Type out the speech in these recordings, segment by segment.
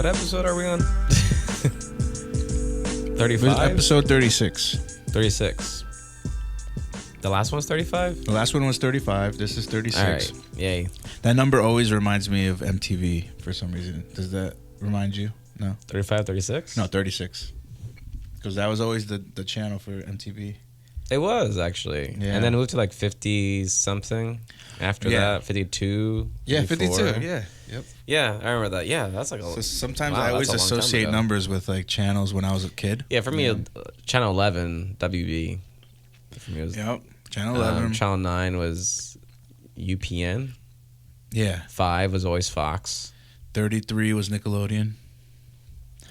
What episode are we on? 35? Episode 36. 36. The last one was 35? The last one was 35. This is 36. All right. Yay. That number always reminds me of MTV for some reason. Does that remind you? No. 35, 36? No, 36. Because that was always the channel for MTV. It was, actually. Yeah. And then it moved to like 50-something after that. 52. Yeah, 54. 52. Yeah. Yep. Yeah, I remember that. Yeah, that's like a... So sometimes wow, I always that's a long time associate ago. numbers with like channels when I was a kid. Yeah, for me, Channel 11, WB. For me, it was, Yep. Channel 11. Channel 9 was UPN. Yeah. 5 was always Fox. 33 was Nickelodeon.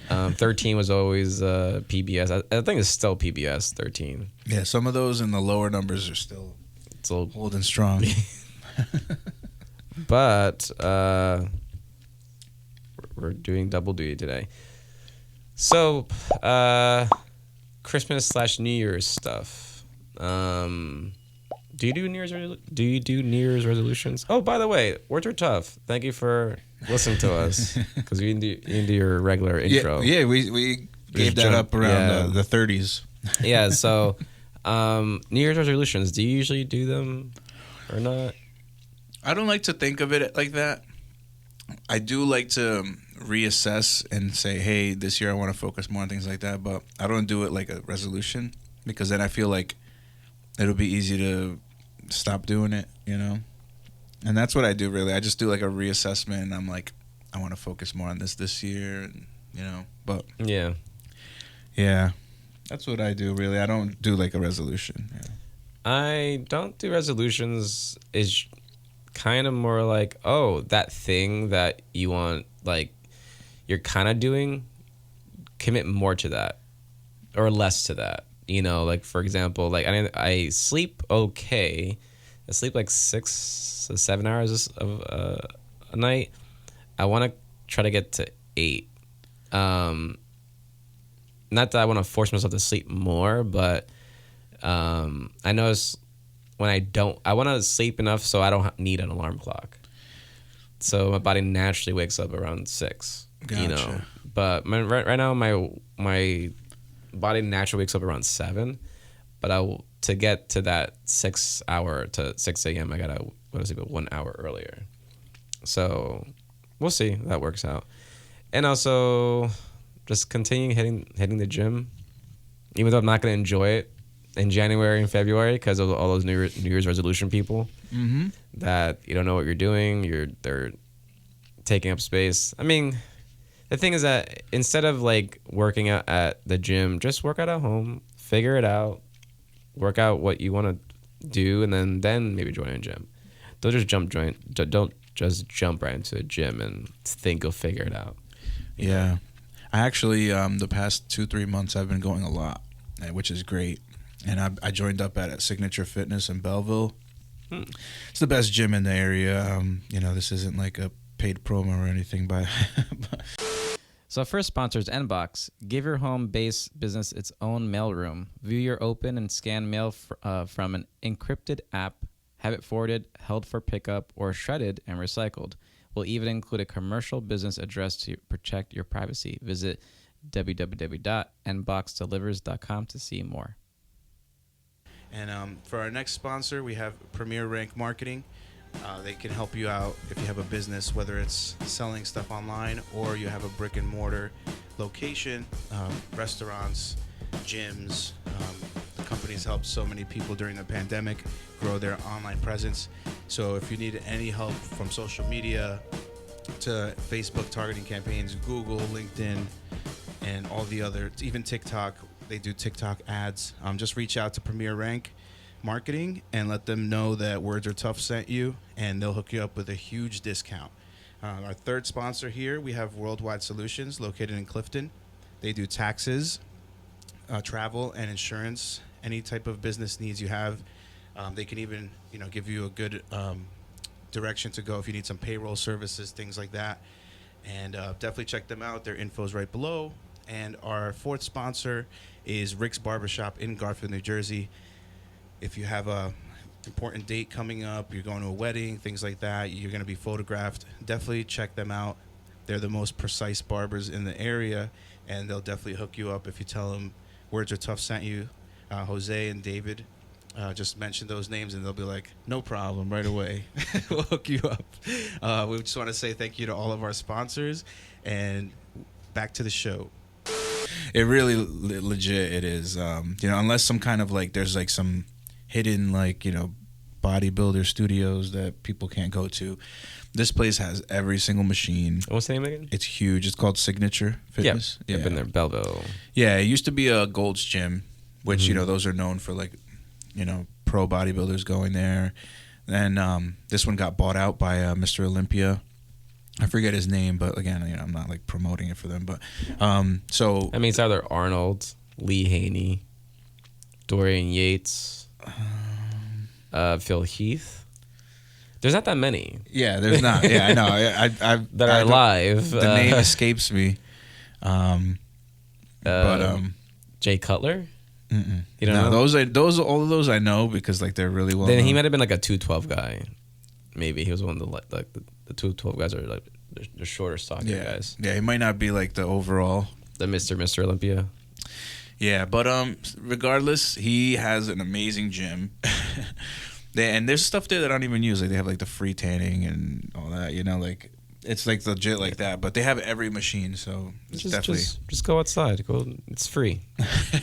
13 was always PBS. I think it's still PBS, 13. Yeah, some of those in the lower numbers are still It's a little, holding strong. but we're doing double duty today. So, Christmas/New Year's stuff. Do you do New Year's resolutions? Oh, by the way, WordsrTough. Thank you for listening to us because you didn't do your regular intro. Yeah, we gave that up around the 30s. Yeah, so New Year's resolutions, do you usually do them or not? I don't like to think of it like that. I do like to reassess and say, hey, this year I want to focus more on things like that, but I don't do it like a resolution because then I feel like it'll be easy to stop doing it, you know? And that's what I do, really. I just do like a reassessment, and I'm like, I want to focus more on this year, and, you know? But yeah, that's what I do, really. I don't do like a resolution. Yeah. I don't do resolutions. Is kind of more like, oh, that thing that you want, like, you're kind of doing, commit more to that or less to that. You know, like, for example, like, I sleep okay. I sleep like 6 to 7 hours of a night. I want to try to get to 8. Not that I want to force myself to sleep more, but I notice when I want to sleep enough so I don't need an alarm clock. So my body naturally wakes up around 6. Gotcha. You know, but right now my body naturally wakes up around 7, but to get to that 6 hour to 6 a.m. I gotta go to sleep 1 hour earlier. So we'll see if that works out. And also just continuing hitting the gym, even though I'm not gonna enjoy it in January and February because of all those New Year's resolution people that you don't know what you're doing. They're taking up space. I mean, the thing is that instead of like working out at the gym, just work out at home, figure it out, work out what you want to do, and then maybe join a gym. Don't just jump right into a gym and think you'll figure it out. Yeah. I actually, the past 2-3 months, I've been going a lot, which is great. And I joined up at Signature Fitness in Belleville. It's the best gym in the area. You know, this isn't like a paid promo or anything, but So first sponsor is Nbox. Give your home-based business its own mailroom. View your open and scan mail from an encrypted app. Have it forwarded, held for pickup, or shredded and recycled. We'll even include a commercial business address to protect your privacy. Visit www.nboxdelivers.com to see more. And for our next sponsor, we have Premier Rank Marketing. They can help you out if you have a business, whether it's selling stuff online or you have a brick and mortar location, restaurants, gyms. The company's helped so many people during the pandemic grow their online presence. So if you need any help from social media to Facebook targeting campaigns, Google, LinkedIn, and all the other, even TikTok, they do TikTok ads. Just reach out to Premier Rank Marketing and let them know that WordsrTough sent you, and they'll hook you up with a huge discount. Our third sponsor here, we have Worldwide Solutions located in Clifton. They do taxes, travel, and insurance. Any type of business needs you have. They can even, give you a good direction to go if you need some payroll services, things like that. And definitely check them out. Their info is right below. And our fourth sponsor is Rick's Barbershop in Garfield, New Jersey. If you have a important date coming up, you're going to a wedding, things like that, you're going to be photographed, definitely check them out. They're the most precise barbers in the area, and they'll definitely hook you up if you tell them Words Are Tough sent you. Jose and David just mention those names, and they'll be like, no problem, right away. We'll hook you up. We just want to say thank you to all of our sponsors, and back to the show. It really legit it is. Unless some kind of like there's like some hidden like bodybuilder studios that people can't go to. This place has every single machine. What's the name again? It's huge. It's called Signature Fitness. Yeah, I've been there. Belleville. Yeah, it used to be a Gold's Gym, which those are known for like pro bodybuilders going there. And this one got bought out by Mr. Olympia. I forget his name, but again, I'm not like promoting it for them. But so I mean, it's either Arnold, Lee Haney, Dorian Yates, Phil Heath. There's not that many. Yeah, there's not. Yeah, I know. I that are live. The name escapes me. Jay Cutler. Mm-mm. You don't know? Those all of those I know because like they're really well. Then known. he might have been like a 212 guy. Maybe he was one of the like the 212 guys are like the shorter, stockier guys. Yeah, he might not be like the overall. The Mr. Olympia. Yeah, but regardless, he has an amazing gym. And there's stuff there that I don't even use. Like they have like the free tanning and all that. Like it's like legit like that. But they have every machine, so it's definitely just go outside. Go, it's free.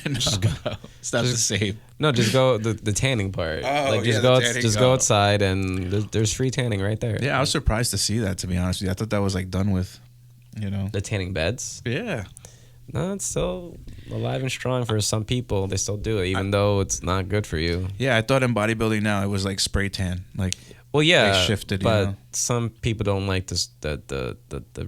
Just go. It's not the same. No, just go the tanning part. Go outside and there's free tanning right there. Yeah, I was surprised to see that. To be honest with you, I thought that was like done with. The tanning beds. Yeah. No, it's still alive and strong for some people. They still do it, even though it's not good for you. Yeah, I thought in bodybuilding now it was like spray tan, like. Well, yeah, they shifted, but some people don't like this the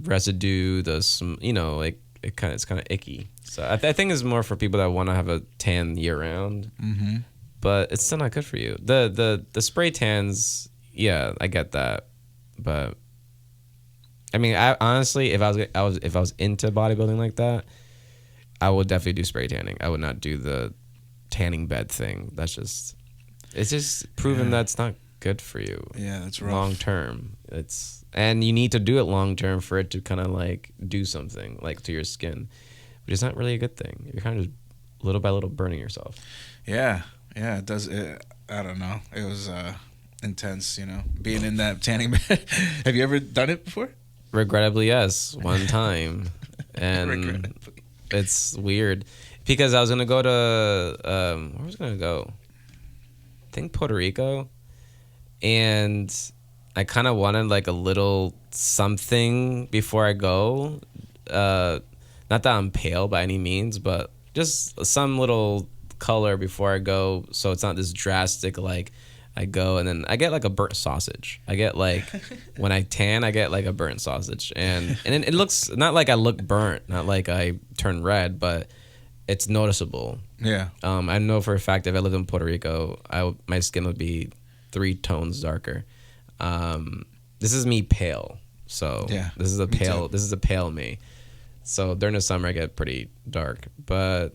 residue. Like it's kind of icky. So I think it's more for people that want to have a tan year round. Mm-hmm. But it's still not good for you. The spray tans, yeah, I get that, but I mean, I honestly, if I was into bodybuilding like that, I would definitely do spray tanning. I would not do the tanning bed thing. It's just proven that's not good for you. Yeah, that's rough. Long term. And you need to do it long term for it to kind of like do something like to your skin, which is not really a good thing. You're kind of just little by little burning yourself. Yeah, it does. I don't know. It was intense, being in that tanning bed. Have you ever done it before? Regrettably, yes, one time, and it's weird because I was gonna go to where was I gonna go? I think Puerto Rico, and I kind of wanted like a little something before I go. Not that I'm pale by any means, but just some little color before I go, so it's not this drastic like. I go and then I get like a burnt sausage. I get like when I tan, I get like a burnt sausage, and it looks not like I look burnt, not like I turn red, but it's noticeable. Yeah. I know for a fact if I lived in Puerto Rico, my skin would be 3 tones darker. This is me pale, so yeah, this is a pale me. So during the summer I get pretty dark, but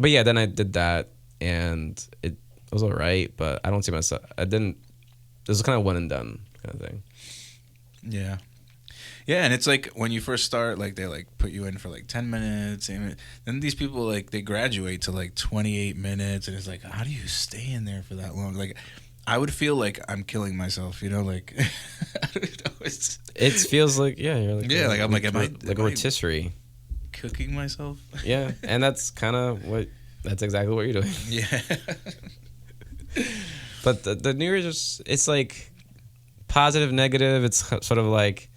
yeah, then I did that and it was all right, but I don't see myself. This was kind of one and done kind of thing. Yeah. Yeah, and it's like when you first start, like they like put you in for like 10 minutes, and then these people like they graduate to like 28 minutes, and it's like, how do you stay in there for that long? Like, I would feel like I'm killing myself, like. I don't know, it feels like you're like like I'm like am I like a rotisserie, cooking myself? Yeah, and that's exactly what you're doing. Yeah. But the New Year's, it's like positive, negative. It's sort of like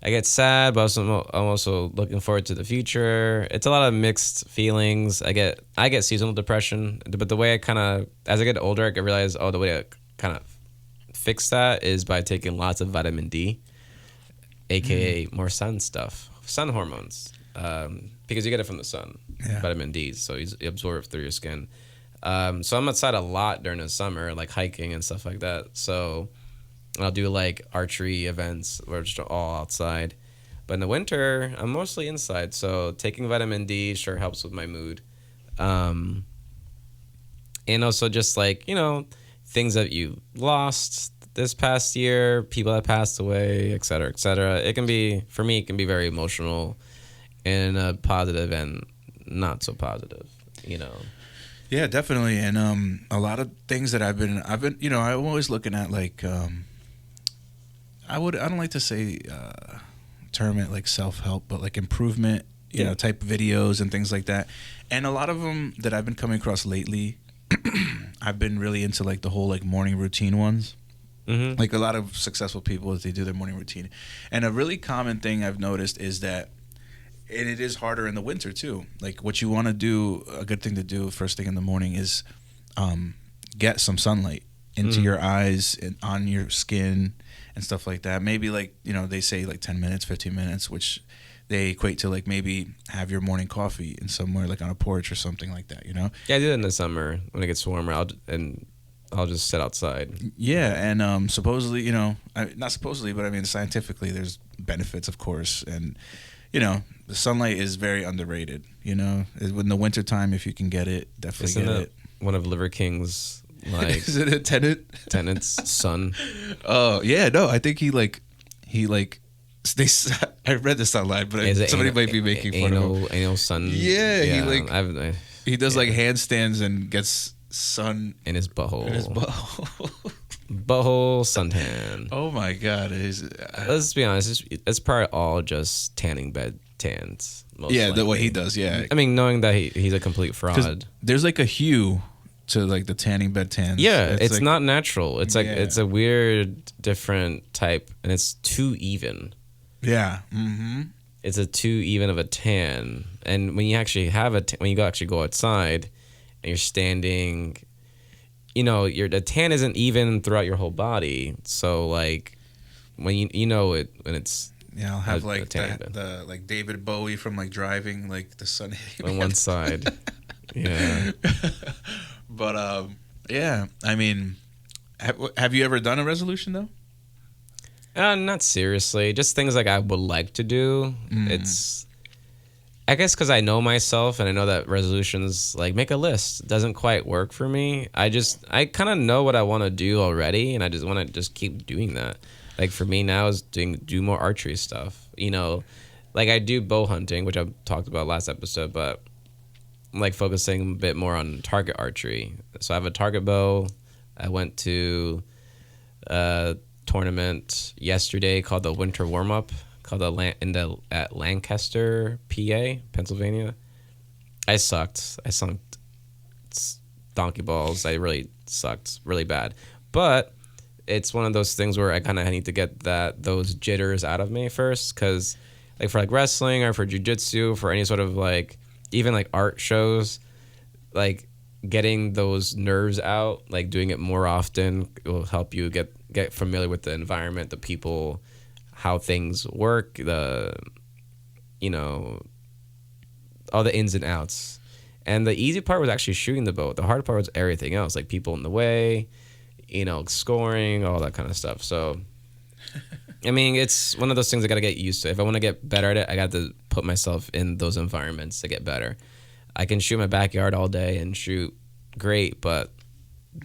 I get sad, but I'm also looking forward to the future. It's a lot of mixed feelings. I get seasonal depression, but the way as I get older, I realize, the way to kind of fix that is by taking lots of vitamin D, aka more sun hormones, because you get it from the sun, vitamin D, so you absorb it through your skin. So I'm outside a lot during the summer, like hiking and stuff like that. So I'll do like archery events where it's just all outside. But in the winter, I'm mostly inside. So taking vitamin D sure helps with my mood. And also just like, things that you lost this past year, people that passed away, et cetera, et cetera. It can be, for me, it can be very emotional in a positive and not so positive, you know. Yeah, definitely. And a lot of things that I've been, you know, I'm always looking at like, I don't like to say, term it like self-help, but like improvement, you know, type videos and things like that. And a lot of them that I've been coming across lately, I've been really into like the whole like morning routine ones. Mm-hmm. Like a lot of successful people, as they do their morning routine. And a really common thing I've noticed is that, and it is harder in the winter too. Like what you want to do, a good thing to do first thing in the morning is get some sunlight into your eyes and on your skin and stuff like that. Maybe like, you know, they say like 10 minutes, 15 minutes, which they equate to like maybe have your morning coffee in somewhere like on a porch or something like that, you know? Yeah, I do that in the summer when it gets warmer. I'll just sit outside. Yeah, and supposedly, you know, not supposedly, but I mean scientifically, there's benefits, of course, and you know, the sunlight is very underrated. You know, in the wintertime, if you can get it, definitely get it. One of Liver King's like is it a tenant's son? Oh yeah, no, I think he I read this online, but somebody might be making fun of him. Anal sun. Yeah, he does like handstands and gets sun in his butthole. Butthole suntan. Oh my God! Let's be honest. It's probably all just tanning bed tans. Yeah, what he does. Yeah. I mean, knowing that he's a complete fraud. There's like a hue to like the tanning bed tans. Yeah, it's like, not natural. It's like it's a weird, different type, and it's too even. Yeah. Mm-hmm. It's a too even of a tan, and when you actually have when you actually go outside, and you're standing, you know, the tan isn't even throughout your whole body. So like when you know it when it's I'll have like the like David Bowie from like Driving, like the sun hitting on one side. Yeah. But yeah, I mean, have you ever done a resolution though? Not seriously. Just things like I would like to do. It's, I guess, because I know myself and I know that resolutions, like make a list, doesn't quite work for me. I kind of know what I want to do already, and I just want to just keep doing that. Like for me now is do more archery stuff. You know, like I do bow hunting, which I've talked about last episode, but I'm like focusing a bit more on target archery. So I have a target bow. I went to tournament yesterday called the Winter Warm Up, called at Lancaster, PA, Pennsylvania. I sucked. I sunk donkey balls. I really sucked really bad. But it's one of those things where I kind of need to get those jitters out of me first, because like for like wrestling or for jiu-jitsu, for any sort of like even like art shows, like getting those nerves out, like doing it more often will help you get familiar with the environment, the people, how things work, you know, all the ins and outs. And the easy part was actually shooting the bow. The hard part was everything else, like people in the way, you know, scoring, all that kind of stuff. So, I mean, it's one of those things I got to get used to. If I want to get better at it, I got to put myself in those environments to get better. I can shoot my backyard all day and shoot great, but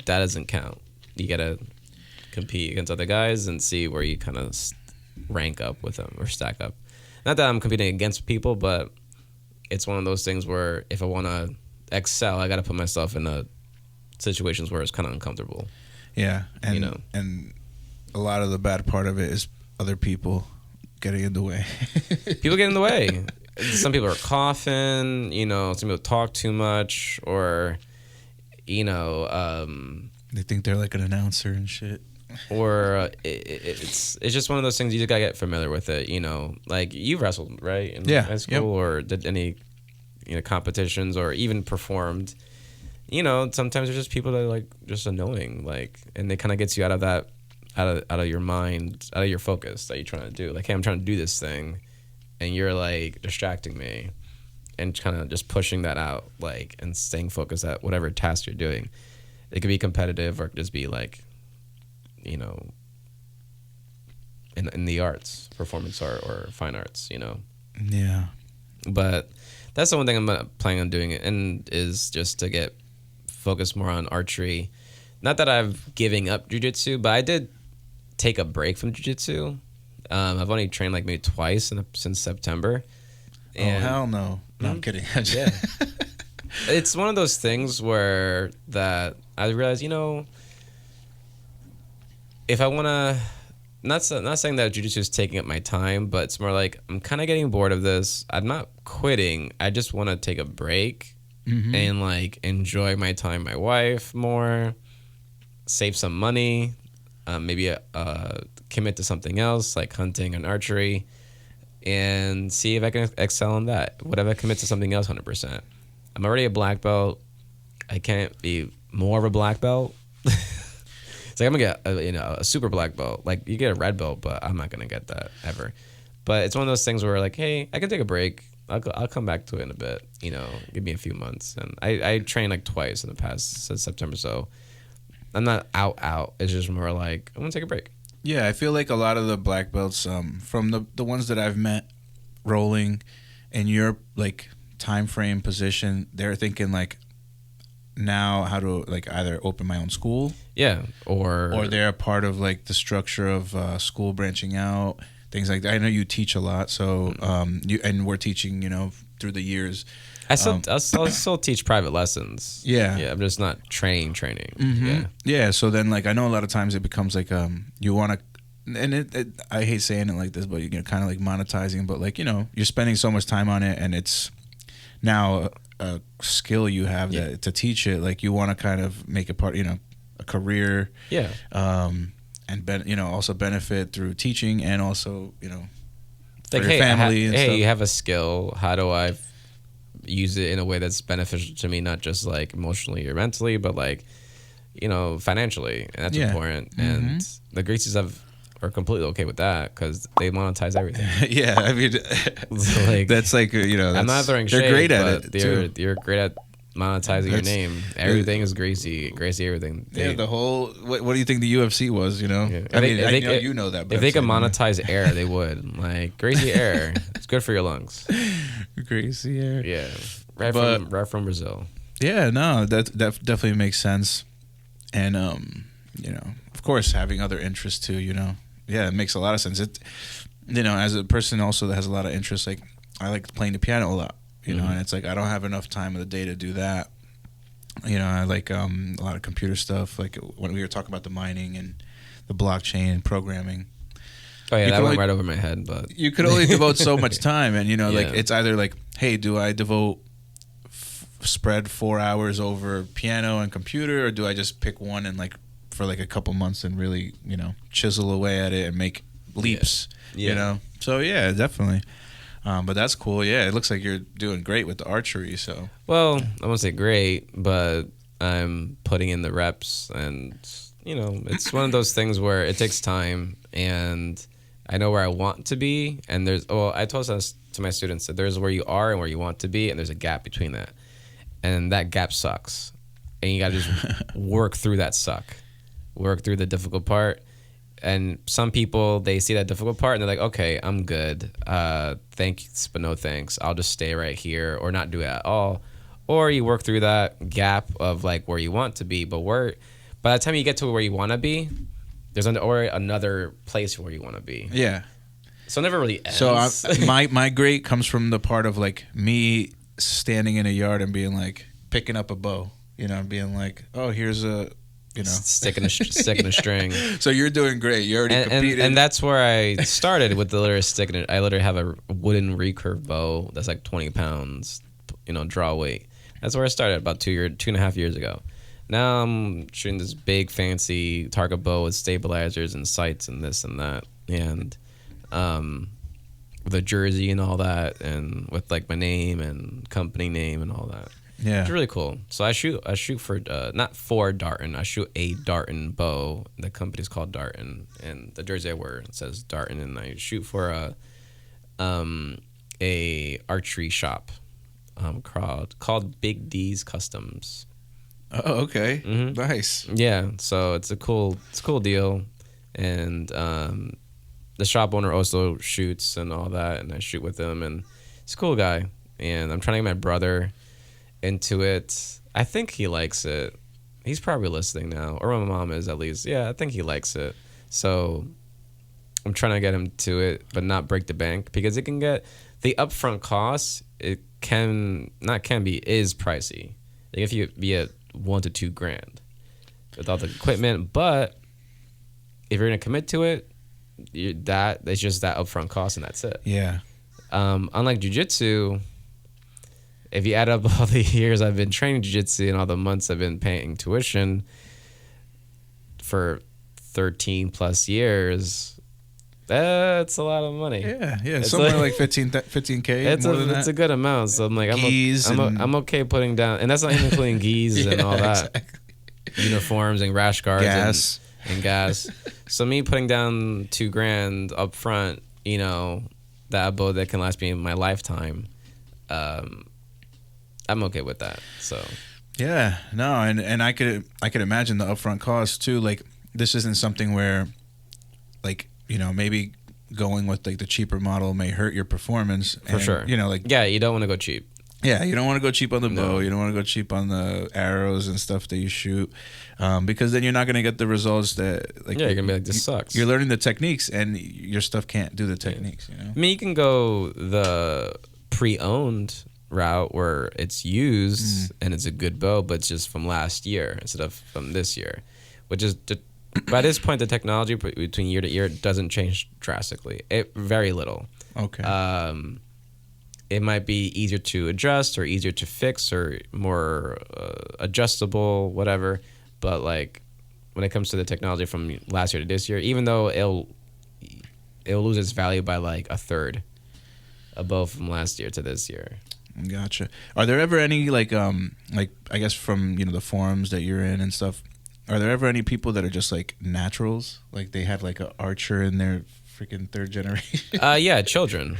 that doesn't count. You got to compete against other guys and see where you kind of rank up with them or stack up. Not that I'm competing against people, but it's one of those things where if I want to excel, I got to put myself in situations where it's kind of uncomfortable. Yeah, and you know, and a lot of the bad part of it is other people getting in the way. People get in the way. Some people are coughing, you know, some people talk too much, or, you know, they think they're like an announcer and shit. Or it's just one of those things you just gotta get familiar with it, you know. Like you wrestled, right? In high school, or did any, you know, competitions or even performed. You know, sometimes there's just people that are like just annoying, like, and it kind of gets you out of that, out of your mind, out of your focus that you're trying to do. Like, hey, I'm trying to do this thing, and you're like distracting me, and kind of just pushing that out, like, and staying focused at whatever task you're doing. It could be competitive, or it could just be like, you know, in the arts, performance art or fine arts, you know. Yeah. But that's the one thing I'm planning on doing, and is just to get focused more on archery, not that I've giving up jiu-jitsu, but I did take a break from jiu-jitsu. I've only trained like maybe twice since September. And hell no. No, I'm kidding. Yeah. It's one of those things where that I realize, if I want to, not saying that jiu-jitsu is taking up my time, but it's more like I'm kind of getting bored of this. I'm not quitting. I just want to take a break and like enjoy my time with my wife more, save some money, maybe commit to something else like hunting and archery, and see if I can excel in that. What if I commit to something else 100%? I'm already a black belt. I can't be more of a black belt. It's like I'm gonna get a super black belt. Like you get a red belt, but I'm not gonna get that ever. But it's one of those things where like, hey, I can take a break. I'll come back to it in a bit. Give me a few months. And I trained like twice in the past since September, so I'm not out. It's just more like I want to take a break. Yeah, I feel like a lot of the black belts, from the ones that I've met rolling in your like time frame position, they're thinking like now how to like either open my own school, or they're a part of like the structure of school branching out, things like that. I know you teach a lot, so and we're teaching through the years. I still teach private lessons. Yeah, I'm just not training. Yeah. So then like I know a lot of times it becomes like you want to, and I hate saying it like this, but you're kind of like monetizing, but like you're spending so much time on it, and it's now a skill you have that to teach it. Like you want to kind of make it part, a career. Yeah. And also benefit through teaching, and also for like, your family. And stuff. You have a skill. How do I use it in a way that's beneficial to me, not just like emotionally or mentally, but like financially, and that's important. And the Greases are completely okay with that because they monetize everything. Yeah, I mean, so like, that's like I'm not throwing shade. They're great at it. You're great at monetizing your name. Everything is Gracie, everything. The whole. What do you think the UFC was? Yeah. I mean, I know you know that. If they could monetize air, they would. Like Gracie Air, it's good for your lungs. Gracie Air. Yeah, right from Brazil. Yeah, no, that definitely makes sense, and of course, having other interests too. Yeah, it makes a lot of sense. It, as a person also that has a lot of interests, like I like playing the piano a lot. And it's like I don't have enough time of the day to do that. I like a lot of computer stuff. Like when we were talking about the mining and the blockchain and programming. Oh yeah, that went right over my head. But you could only devote so much time, and like it's either like, hey, do I devote spread 4 hours over piano and computer, or do I just pick one and like for like a couple months and really chisel away at it and make leaps? So yeah, definitely. But that's cool. Yeah, it looks like you're doing great with the archery. So well, I won't say great, but I'm putting in the reps, and it's one of those things where it takes time, and I know where I want to be, and I told this to my students that there's where you are and where you want to be, and there's a gap between that, and that gap sucks, and you got to just work through that work through the difficult part. And some people, they see that difficult part and they're like, okay, I'm good. Thanks, but no thanks. I'll just stay right here or not do it at all. Or you work through that gap of like where you want to be, but by the time you get to where you want to be, there's another place where you want to be. Yeah. So it never really ends. So my great comes from the part of like me standing in a yard and being like, picking up a bow, being like, oh, here's a... sticking a string. So you're doing great. You already competed. And that's where I started with the literally sticking it. I literally have a wooden recurve bow that's like 20 pounds, draw weight. That's where I started about 2.5 years ago. Now I'm shooting this big fancy target bow with stabilizers and sights and this and that, and with a jersey and all that, and with like my name and company name and all that. Yeah, it's really cool. So I shoot for not for Darton. I shoot a Darton bow. The company's called Darton, and the jersey I wear says Darton. And I shoot for a archery shop called Big D's Customs. Oh, okay, Nice. Yeah, so it's a cool deal, and the shop owner also shoots and all that, and I shoot with him, and he's a cool guy. And I'm trying to get my brother into it. I think he likes it. He's probably listening now, or my mom is at least. Yeah, I think he likes it. So I'm trying to get him to it, but not break the bank, because it can get the upfront cost. It is pricey. Like if you be at $1,000 to $2,000 with all the equipment, but if you're gonna commit to it, it's just that upfront cost and that's it. Yeah. Unlike jiu-jitsu, if you add up all the years I've been training jiu-jitsu and all the months I've been paying tuition for 13 plus years, that's a lot of money. Yeah. It's Somewhere like 15K. It's a good amount. So I'm like, I'm okay putting down, and that's not even including gis and all that. Exactly. Uniforms and rash guards and gas. So me putting down $2,000 up front, that bow that can last me my lifetime, I'm okay with that. So yeah, no, and I could imagine the upfront cost too. Like, this isn't something where, like, maybe going with like the cheaper model may hurt your performance. For sure. You don't want to go cheap. Yeah, you don't want to go cheap on the bow. You don't want to go cheap on the arrows and stuff that you shoot, because then you're not going to get the results that, like, you're gonna be like, this sucks. You're learning the techniques, and your stuff can't do the techniques. I mean, you can go the pre-owned route where it's used and it's a good bow, but it's just from last year instead of from this year, which is by this point the technology between year to year doesn't change drastically. Very little. Okay. It might be easier to adjust or easier to fix or more adjustable, whatever. But like when it comes to the technology from last year to this year, even though it'll lose its value by like a third, a bow from last year to this year. Gotcha. Are there ever any like I guess from the forums that you're in and stuff? Are there ever any people that are just like naturals, like they have like an archer in their freaking third generation? Yeah, children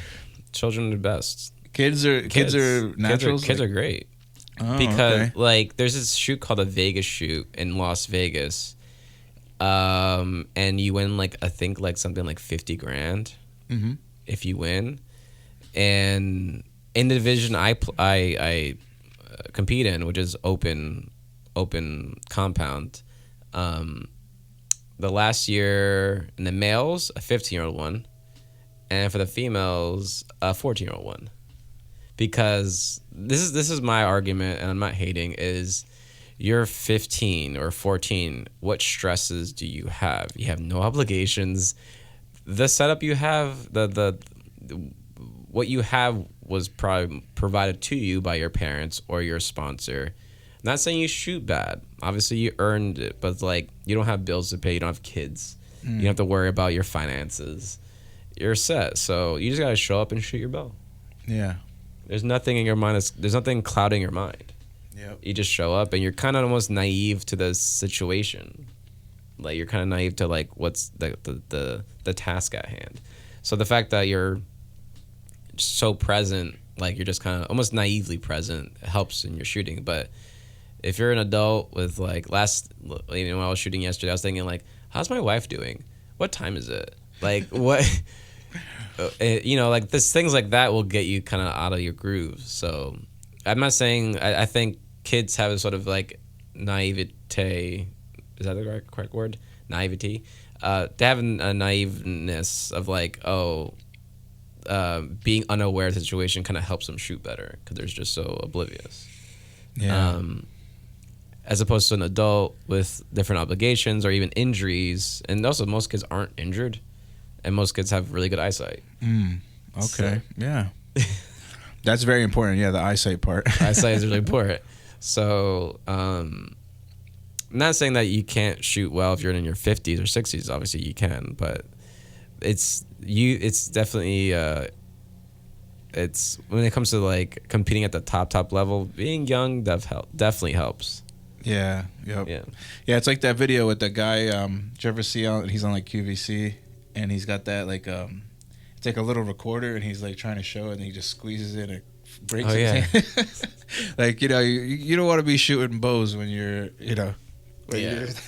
are the best. Kids are naturals. Kids are great. Because like there's this shoot called a Vegas shoot in Las Vegas, and you win like I think like something like $50,000 if you win, and in the division I compete in, which is open compound, the last year in the males a 15-year-old won, and for the females a 14-year-old won. Because this is my argument, and I'm not hating, is you're 15 or 14. What stresses do you have? You have no obligations. The setup you have, what you have was probably provided to you by your parents or your sponsor. I'm not saying you shoot bad. Obviously, you earned it, but like you don't have bills to pay. You don't have kids. You don't have to worry about your finances. You're set. So you just gotta show up and shoot your bow. Yeah. There's nothing in your mind. There's nothing clouding your mind. Yep. You just show up, and you're kind of almost naive to the situation. Like you're kind of naive to like what's the task at hand. So the fact that you're so present, like you're just kind of almost naively present, helps in your shooting. But if you're an adult with like when I was shooting yesterday, I was thinking like, how's my wife doing? What time is it? Like what? Like this, things like that will get you kind of out of your groove. So I'm not saying I think kids have a sort of like naivete. Is that the correct word? Naivety. They have a naiveness of like, being unaware of the situation kind of helps them shoot better because they're just so oblivious. Yeah. As opposed to an adult with different obligations or even injuries, and also most kids aren't injured. And most kids have really good eyesight. Okay. So. Yeah. That's very important. Yeah, the eyesight part. Eyesight is really important. So, I'm not saying that you can't shoot well if you're in your 50s or 60s. Obviously, you can, but it's definitely it's when it comes to like competing at the top level. Being young definitely helps. Yeah. Yep. Yeah. It's like that video with that guy. Did you ever see he's on like QVC? And he's got that like it's like a little recorder, and he's like trying to show it, and he just squeezes it and it breaks his hand. Like you don't want to be shooting bows when you're it's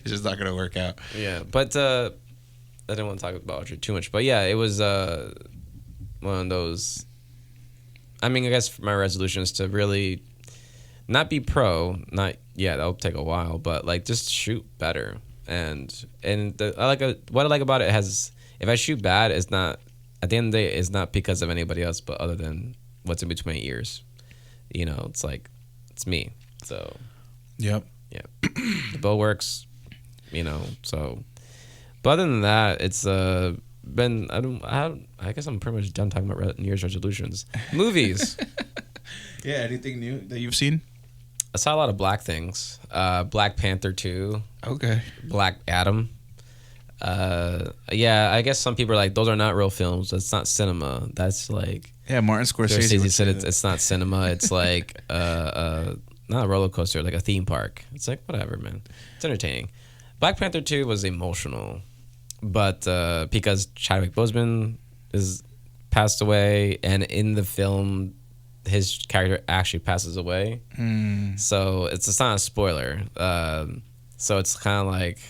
just not gonna work out. Yeah, but I don't want to talk about archery too much. But yeah, it was one of those. I mean, I guess my resolution is to really not be pro, not yeah, that'll take a while, but like just shoot better. What I like about it has, if I shoot bad, it's not, at the end of the day, it's not because of anybody else, but other than what's in between my ears. You know, it's like, it's me. So, Yep. yeah, the bow works. You know, so. But other than that, it's been, I guess I'm pretty much done talking about New Year's resolutions. Movies. Yeah. Anything new that you've seen? I saw a lot of black things. Black Panther 2. Okay. Black Adam. Yeah, I guess some people are like, those are not real films. That's not cinema. That's like, Yeah, Martin Scorsese said it's not cinema. It's like not a roller coaster, like a theme park. It's like, whatever, man. It's entertaining. Black Panther 2 was emotional, but because Chadwick Boseman is passed away, and in the film his character actually passes away. So it's not a spoiler. So it's kind of like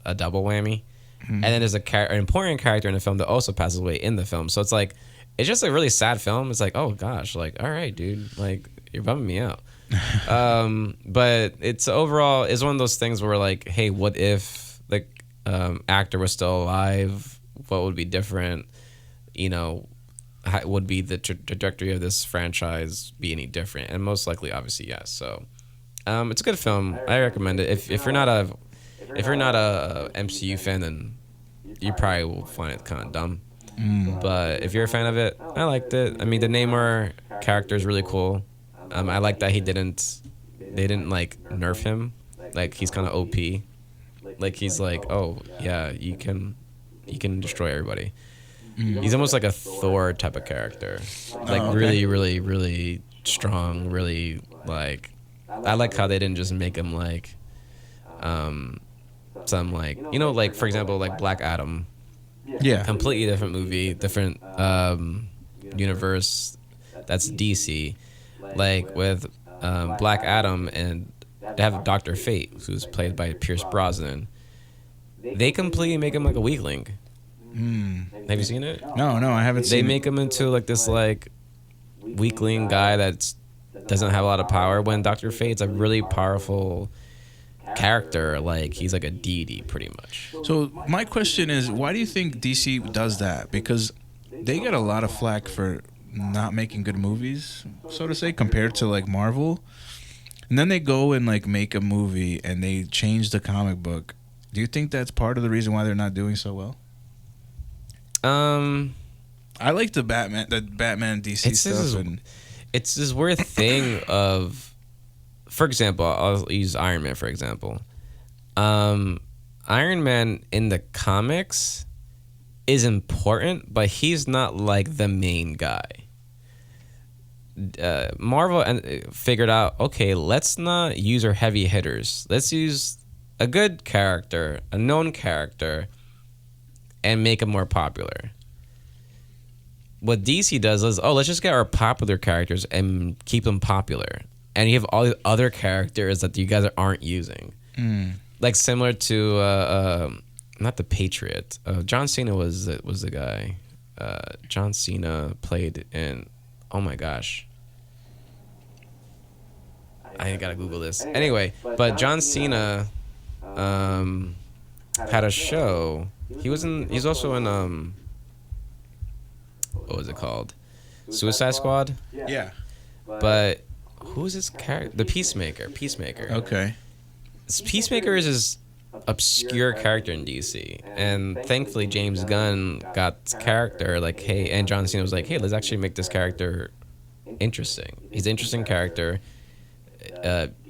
a double whammy. And then there's an important character in the film that also passes away in the film. So it's like, it's just a really sad film. It's like, oh gosh, like, all right, dude, like, you're bumming me out. But it's overall, it's one of those things where like, hey, what if the actor was still alive? What would be different? You know, how would be the trajectory of this franchise be any different? And most likely, obviously, yes. So it's a good film. I recommend it. If you're not a MCU fan, then you probably will find it kind of dumb. But if you're a fan of it, I liked it. I mean, the Namor character is really cool. I like that they didn't like nerf him. Like, he's kind of OP. Like, he's like, oh yeah, you can destroy everybody. He's almost like a Thor type of character. Like, really, really, really strong. Really, like, I like how they didn't just make him like some, like, you know, like, for example, like Black Adam. Yeah. Completely different movie, different universe. That's DC. Like with Black Adam, and they have Dr. Fate, who's played by Pierce Brosnan. They completely make him like a weakling. Have you seen it? No, I haven't seen it. They make him into like this like weakling guy that doesn't have a lot of power, when Dr. Fate's a really powerful character. Like, he's like a deity pretty much. So my question is, why do you think DC does that? Because they get a lot of flack for not making good movies, so to say, compared to like Marvel. And then they go and like make a movie and they change the comic book. Do you think that's part of the reason why they're not doing so well? I like the Batman DC stuff. It's this weird thing of, for example, I'll use Iron Man for example. Iron Man in the comics is important, but he's not like the main guy. Marvel figured out, okay, let's not use our heavy hitters. Let's use a good character, a known character, and make him more popular. What DC does is, let's just get our popular characters and keep them popular. And you have all these other characters that you guys aren't using. Like similar to, not the Patriot. John Cena was the guy. John Cena played in, oh my gosh. I gotta Google this. Anyway, but John Cena had a show. He's also in what was it called? Suicide Squad? Yeah. But who's his character? The Peacemaker. Okay. Peacemaker is this obscure character in DC, and thankfully James Gunn got this character like, hey, and John Cena was like, hey, let's actually make this character interesting. He's an interesting character,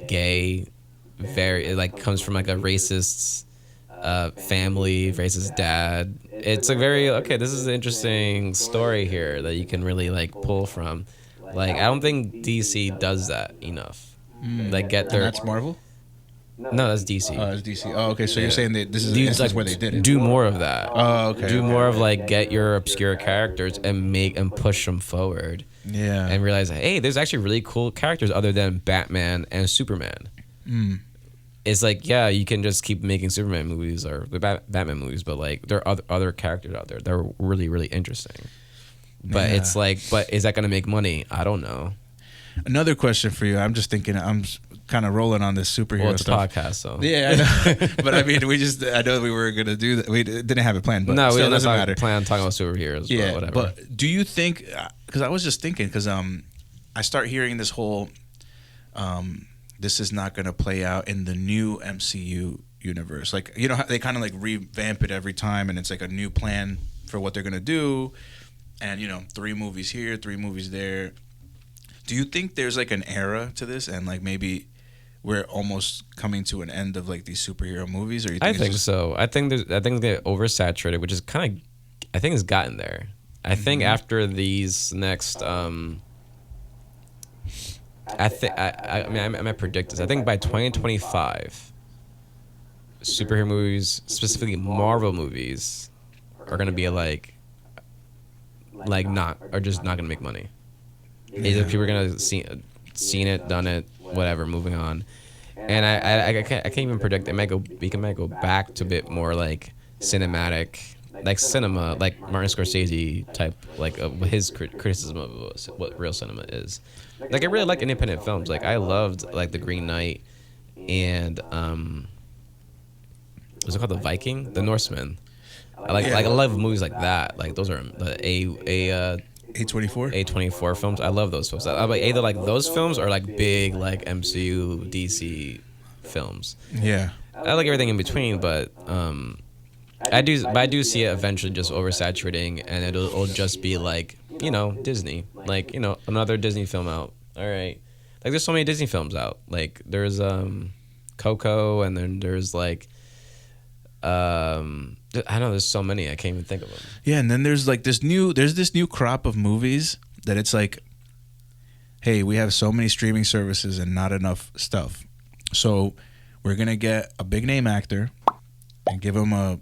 gay, very, like, comes from like a racist family, racist dad. It's a very, okay, this is an interesting story here that you can really like pull from. Like, I don't think DC does that enough. Like, get their. And that's Marvel? No, that's DC. Oh, that's DC. Oh, okay. So you're saying that this is an instance where they did it. Do more of that. Oh, okay. Do more of like, get your obscure characters and push them forward. Yeah. And realize, hey, there's actually really cool characters other than Batman and Superman. It's like, yeah, you can just keep making Superman movies or Batman movies, but like, there are other characters out there that are really, really interesting. But it's like, but is that going to make money? I don't know. Another question for you. I'm just thinking, I'm kind of rolling on this superhero Well, it's stuff. a podcast, so Yeah, I know. But I mean, I know we were gonna do that. We didn't have it planned, but no, we still, didn't doesn't matter. plan on talking about superheroes. Yeah, but whatever. but do you think? Because I was just thinking, because I start hearing this whole, this is not gonna play out in the new MCU universe. Like, you know, how they kind of like revamp it every time, and it's like a new plan for what they're gonna do, and 3 movies here, 3 movies there. Do you think there's like an era to this, and like maybe we're almost coming to an end of like these superhero movies? Or you think I think so. I think they get oversaturated, which is kind of, I think, has gotten there. I think after these next, I might predict this. I think by 2025, superhero movies, specifically Marvel movies, are gonna be just not gonna make money. Either people are gonna seen it, done it, whatever, moving on. And I can't even predict. We might go back to a bit more like cinematic, like cinema, like Martin Scorsese type, like his criticism of what real cinema is. Like, I really like independent films. Like, I loved like The Green Knight and was it called The Viking, The Norseman. I love movies like that. Like, those are the A24 films. I love those films. I like either like those films or like big like MCU DC films. Yeah, I like everything in between, but I do see it eventually just oversaturating, and it'll just be like Disney, like another Disney film out. All right, like there's so many Disney films out. Like there's Coco, and then there's like I know there's so many I can't even think of them. Yeah, and then there's like this new crop of movies that it's like, hey, we have so many streaming services and not enough stuff, so we're gonna get a big name actor and give him a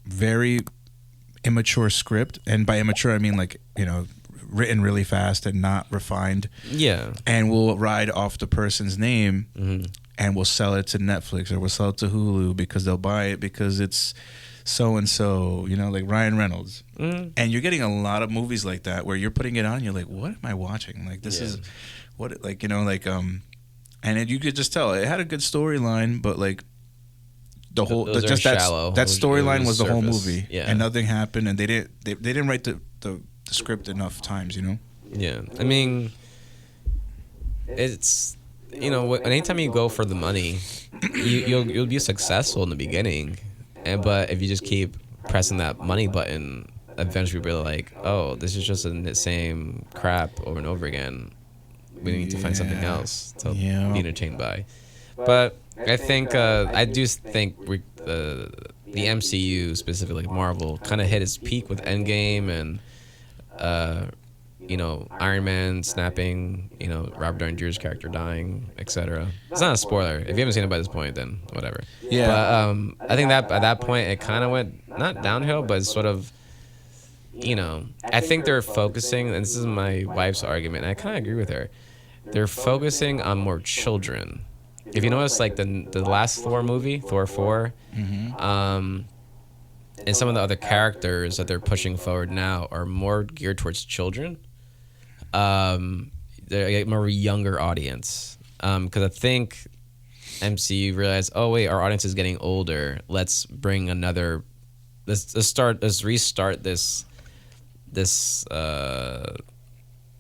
very immature script, and by immature I mean like written really fast and not refined. Yeah, and we'll ride off the person's name. Mm-hmm. And we'll sell it to Netflix or we'll sell it to Hulu because they'll buy it because it's so and so, like Ryan Reynolds. Mm. And you're getting a lot of movies like that where you're putting it on, you're like, what am I watching? Like, this is what, and you could just tell it had a good storyline, but like the whole just that storyline was the whole movie, and nothing happened, and they didn't write the script enough times, Yeah, I mean, it's. Anytime you go for the money, you'll be successful in the beginning, but if you just keep pressing that money button, eventually you'll be like, oh, this is just the same crap over and over again. We need to find something else to be entertained by. But I think the MCU, specifically Marvel, kind of hit its peak with Endgame and Iron Man snapping, Robert Downey Jr.'s character dying, etc. It's not a spoiler. If you haven't seen it by this point, then whatever. Yeah. But I think that at that point it kind of went not downhill, but sort of, I think they're focusing, and this is my wife's argument, and I kind of agree with her. They're focusing on more children. If you notice, like the last Thor movie, Thor 4, mm-hmm. And some of the other characters that they're pushing forward now are more geared towards children. They're more a younger audience. Because I think MCU realized, oh wait, our audience is getting older. Let's bring another. Let's restart this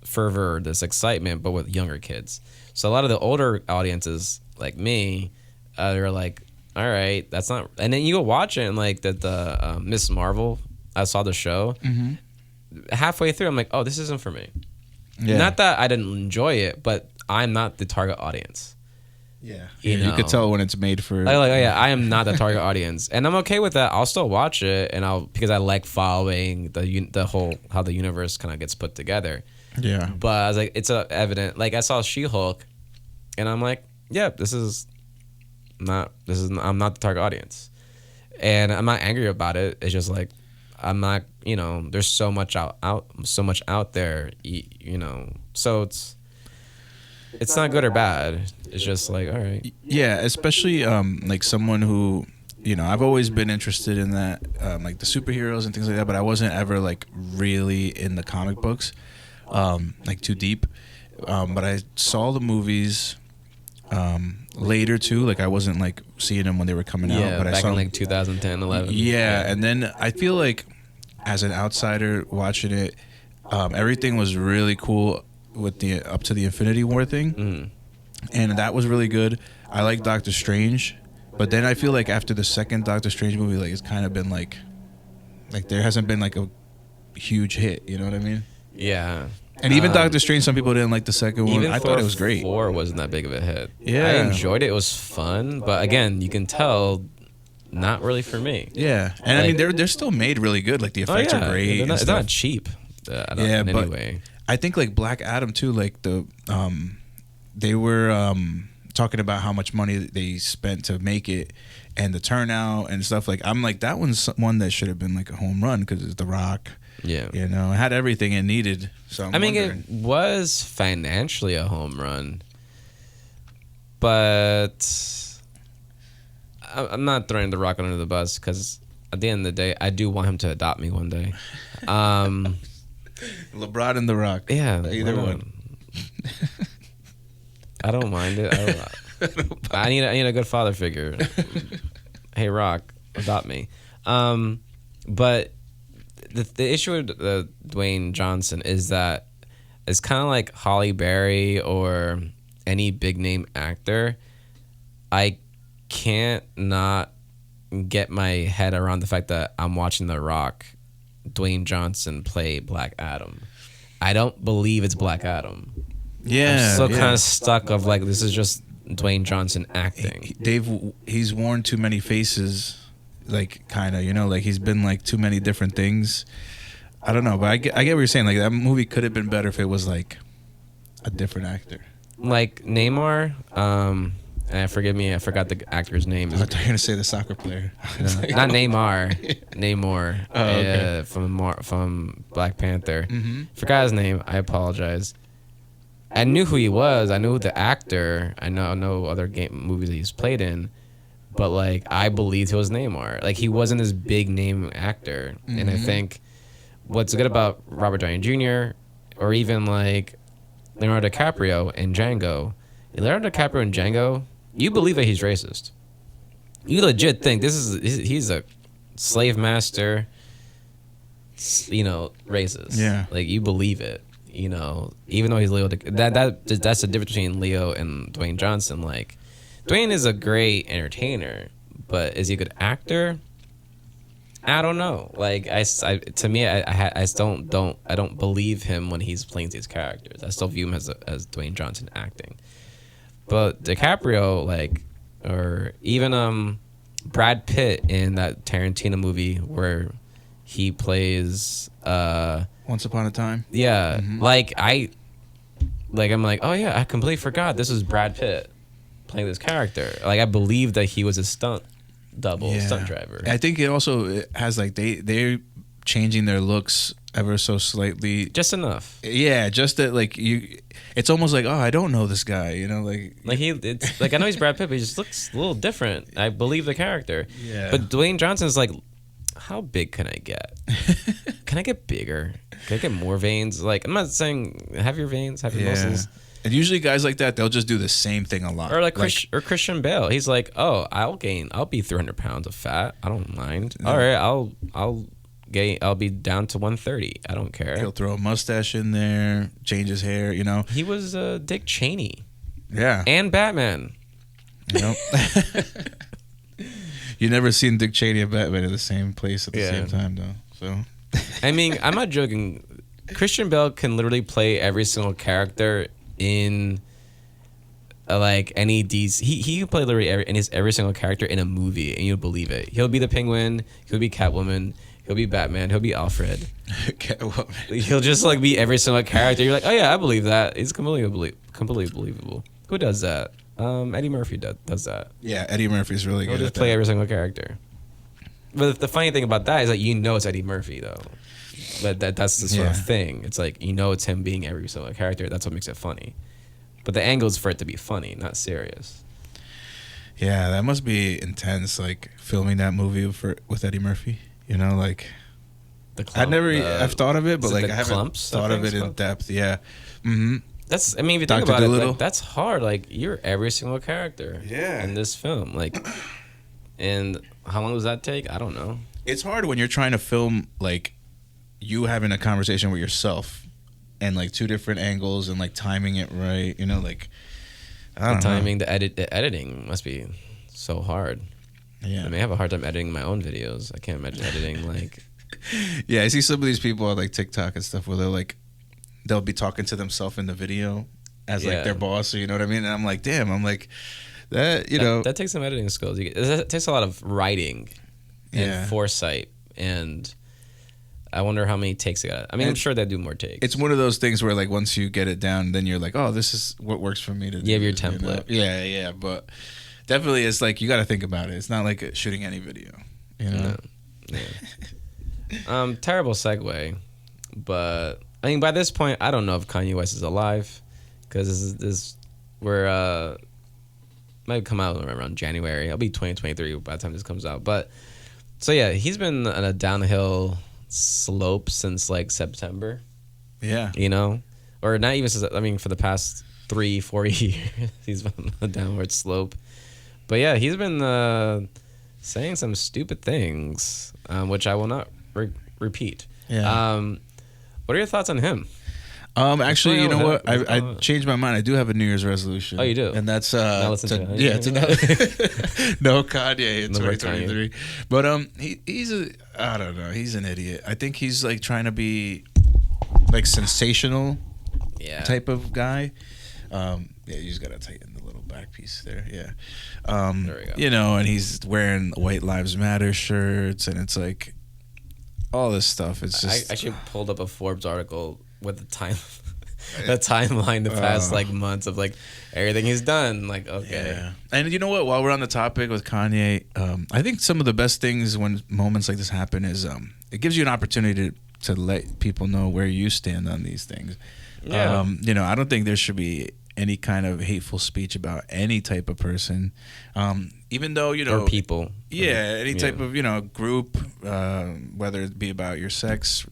fervor, this excitement, but with younger kids. So a lot of the older audiences, like me, they're like, all right, that's not. And then you go watch it, and like the Miss Marvel, I saw the show. Mm-hmm. Halfway through, I'm like, oh, this isn't for me. Yeah. Not that I didn't enjoy it, but I'm not the target audience. Yeah, you could tell when it's made for. I am not the target audience, and I'm okay with that. I'll still watch it, and because I like following the whole how the universe kind of gets put together. Yeah, but I was like, it's evident. Like I saw She-Hulk, and I'm like, yeah, I'm not the target audience, and I'm not angry about it. It's just like I'm not, there's so much out there, so it's not good or bad. It's just like, all right. Yeah, especially like someone who, I've always been interested in that, like the superheroes and things like that, but I wasn't ever like really in the comic books, like too deep. But I saw the movies, later too. Like I wasn't like seeing them when they were coming out, but I back saw in them, like 2010, 11. yeah, and then I feel like as an outsider watching it, everything was really cool with the up to the Infinity War thing, and that was really good. I like Doctor Strange, but then I feel like after the second Doctor Strange movie, like it's kind of been like there hasn't been like a huge hit. You know what I mean? Yeah. And even Doctor Strange, some people didn't like the second one. Even I thought it was great. 4 wasn't that big of a hit. Yeah. I enjoyed it. It was fun, but again, you can tell, not really for me. Yeah, and I mean they're still made really good. Like the effects are great. They're and it's stuff. not cheap. In Yeah, any but way. I think like Black Adam too. Like they were talking about how much money they spent to make it, and the turnout and stuff. Like I'm like that one's one that should have been like a home run because it's The Rock. Yeah. You know, it had everything it needed. So I'm wondering. wondering. It was financially a home run, but I'm not throwing The Rock under the bus because at the end of the day, I do want him to adopt me one day. LeBron and The Rock. Yeah, Either one. I don't mind it. I need a good father figure. Hey, Rock, adopt me. But the issue with Dwayne Johnson is that it's kind of like Halle Berry or any big name actor. I can't not get my head around the fact that I'm watching The Rock, Dwayne Johnson, play Black Adam. I don't believe it's Black Adam. Yeah, I'm still kind of stuck of like this is just Dwayne Johnson acting. He's worn too many faces. Like kind of, you know, like he's been like too many different things. I don't know, but I get what you're saying. Like that movie could have been better if it was like a different actor. Like Neymar, and forgive me, I forgot the actor's name. I thought you were gonna say the soccer player. Not Neymar, Namor, Oh, okay. from Black Panther. Mm-hmm. Forgot his name. I apologize. I knew who he was. I knew the actor. I know other movies that he's played in. But, like, I believed he was Neymar. Like, he wasn't this big name actor. Mm-hmm. And I think what's good about Robert Downey Jr. or even, like, Leonardo DiCaprio in Django. Leonardo DiCaprio in Django, you believe that he's racist. You legit think he's a slave master, you know, racist. Yeah. Like, you believe it, you know, even though he's Leo. That's the difference between Leo and Dwayne Johnson. Like, Dwayne is a great entertainer, but is he a good actor? I don't know. Like I don't believe him when he's playing these characters. I still view him as Dwayne Johnson acting. But DiCaprio, like, or even Brad Pitt in that Tarantino movie where he plays Once Upon a Time. Yeah, Mm-hmm. I'm like, oh yeah, I completely forgot this is Brad Pitt playing this character. Like, I believe that he was a stunt driver. I think it has like they're changing their looks ever so slightly, Just enough. Yeah, just that like it's almost like, oh, I don't know this guy, you know, like It's like, I know he's Brad Pitt, but he just looks a little different. I believe the character. Yeah. But Dwayne Johnson's like, how big can I get? Can I get bigger? Can I get more veins? Like, I'm not saying have your veins, have your muscles. And usually guys like that, they'll just do the same thing a lot. Or like Christian Bale. He's like, oh, I'll be 300 pounds of fat. I don't mind. Yeah. All right, I'll be down to 130. I don't care. He'll throw a mustache in there, change his hair, you know. He was Dick Cheney. Yeah. And Batman. You know? You never seen Dick Cheney and Batman in the same place at the same time, though. So, I mean, I'm not joking. Christian Bale can literally play every single character in like any DC. He can play literally every single character in a movie, and you'll believe it. He'll be the Penguin. He'll be Catwoman. He'll be Batman. He'll be Alfred. Catwoman. He'll just like be every single character. You're like, oh yeah, I believe that. It's completely believable. Who does that? Eddie Murphy does that. Yeah, Eddie Murphy's really He'll good. just play every single character. But the funny thing about that is that you know it's Eddie Murphy though. But that's the sort of thing. It's like, you know, it's him being every single character. That's what makes it funny. But the angle is for it to be funny, not serious. Yeah, that must be intense, like filming that movie with Eddie Murphy. You know, like I've thought of it, but like I haven't thought of it in depth. Yeah. Mm-hmm. That's, I mean, if you think Dr. about it, Dolittle. like, that's hard. Like, you're every single character Yeah. in this film. Like, and how long does that take? I don't know. It's hard when you're trying to film like you having a conversation with yourself and like two different angles and like timing it right. You know, like I The don't know. timing, the editing must be so hard. Yeah. I mean, I have a hard time editing my own videos. I can't imagine editing like. Yeah, I see some of these people on like TikTok and stuff where they'll be talking to themselves in the video as like Yeah. their boss, or you know what I mean? And I'm like, damn, I'm like that, you know. That takes some editing skills. It takes a lot of writing and Yeah. foresight, and I wonder how many takes they got. I mean, I'm And sure they do more takes. It's one of those things where like once you get it down, then you're like, oh, this is what works for me to do. You have your this, know? template. Yeah, but definitely it's like you got to think about it. It's not like shooting any video, you know. No. Yeah. Terrible segue, but I mean, by this point, I don't know if Kanye West is alive, because we're might come out around January. It'll be 2023 by the time this comes out. But so yeah, he's been on a downhill slope since like September. Yeah. You know, or not even since, I mean, for the past 3-4 years, he's been on a downward slope. But yeah, he's been saying some stupid things, which I will not repeat. Yeah. What are your thoughts on him? Actually, you know what? What's I going on? changed my mind. I do have a New Year's resolution. Oh, you do? And that's Now listen to it. yeah, to no Kanye in No more 2023. But he's I don't know. He's an idiot. I think he's like trying to be like sensational Yeah. type of guy. Yeah, you just gotta tighten the little back piece there. Yeah. There we go. You know, and he's wearing White Lives Matter shirts, and it's like all this stuff. It's I just actually pulled up a Forbes article with the timeline the past like months of like everything he's done. Like, okay. Yeah. And you know what? While we're on the topic with Kanye, I think some of the best things when moments like this happen is it gives you an opportunity to let people know where you stand on these things. Yeah. You know, I don't think there should be any kind of hateful speech about any type of person, even though, you know, Or people. yeah, any type Yeah. of, you know, group, whether it be about your sex,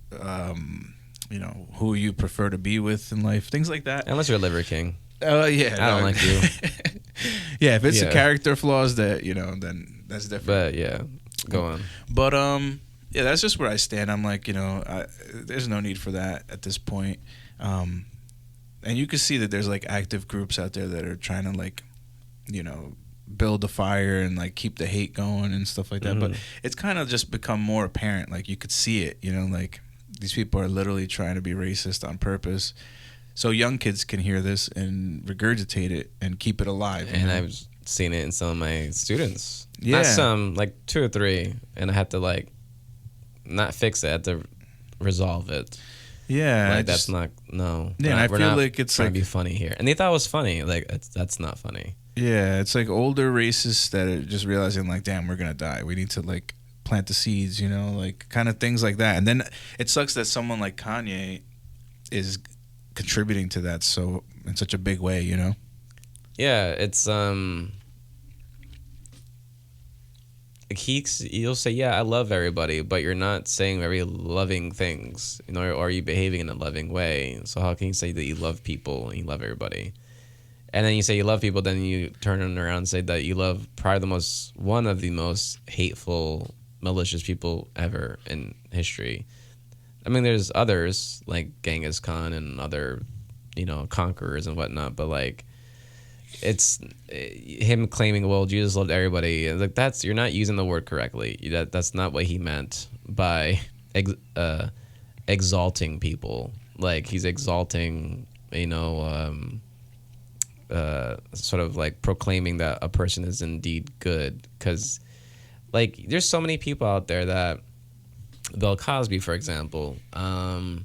you know, who you prefer to be with in life, things like that. Unless you're a Liver King. Yeah, I don't like you. Yeah, if it's the Yeah. character flaws that, you know, then that's different. But yeah, go on. But yeah, that's just where I stand. I'm like, you know, there's no need for that at this point. And you can see that there's like active groups out there that are trying to like, you know, build the fire and like keep the hate going and stuff like that. But it's kind of just become more apparent. Like you could see it, you know, like these people are literally trying to be racist on purpose. So young kids can hear this and regurgitate it and keep it alive. you And know? I've seen it in some of my students. Yeah. Not some, like 2 or 3. And I had to like not fix it. I had to resolve it. Yeah, Like that's not, no. Yeah, and I feel like it's trying like to be funny here. And they thought it was funny. Like, that's not funny. yeah, it's like older racists that are just realizing like, damn, we're gonna die. We need to like plant the seeds, you know, like kind of things like that. And then it sucks that someone like Kanye is contributing to that so in such a big way, you know. Yeah, it's you'll say, yeah, I love everybody, but you're not saying very loving things, you know, or are you behaving in a loving way? So how can you say that you love people and you love everybody? And then you say you love people, then you turn around and say that you love probably one of the most hateful, malicious people ever in history. I mean, there's others like Genghis Khan and other, you know, conquerors and whatnot, but like, it's him claiming, well, Jesus loved everybody. And like, you're not using the word correctly. That's not what he meant by exalting people. Like he's exalting, you know, sort of like proclaiming that a person is indeed good. Because like there's so many people out there that Bill Cosby, for example, I'm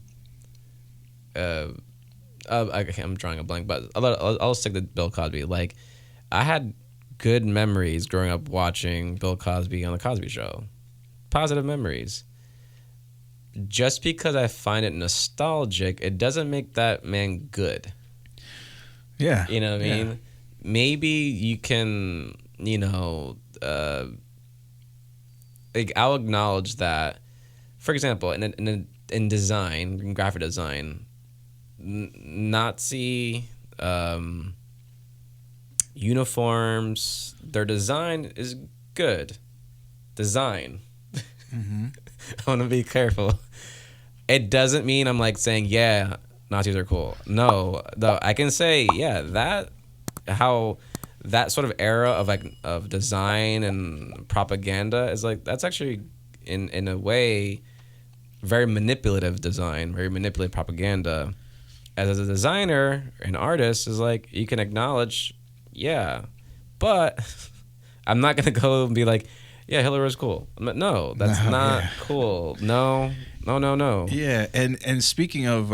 drawing a blank, but I'll stick to Bill Cosby. Like, I had good memories growing up watching Bill Cosby on The Cosby Show. Positive memories. Just because I find it nostalgic, it doesn't make that man good. Yeah. You know what I mean? Yeah. Maybe you can, you know, like I'll acknowledge that. For example, in design, in graphic design, Nazi uniforms. Their design is good. Design. Mm-hmm. I want to be careful. It doesn't mean I'm like saying, yeah, Nazis are cool. No, though I can say, yeah, that sort of era of like of design and propaganda is like, that's actually in a way very manipulative design, very manipulative propaganda. As a designer, an artist is like, you can acknowledge, yeah, but I'm not gonna go and be like, yeah, Hitler was cool. No, that's not cool. No. Yeah, and speaking of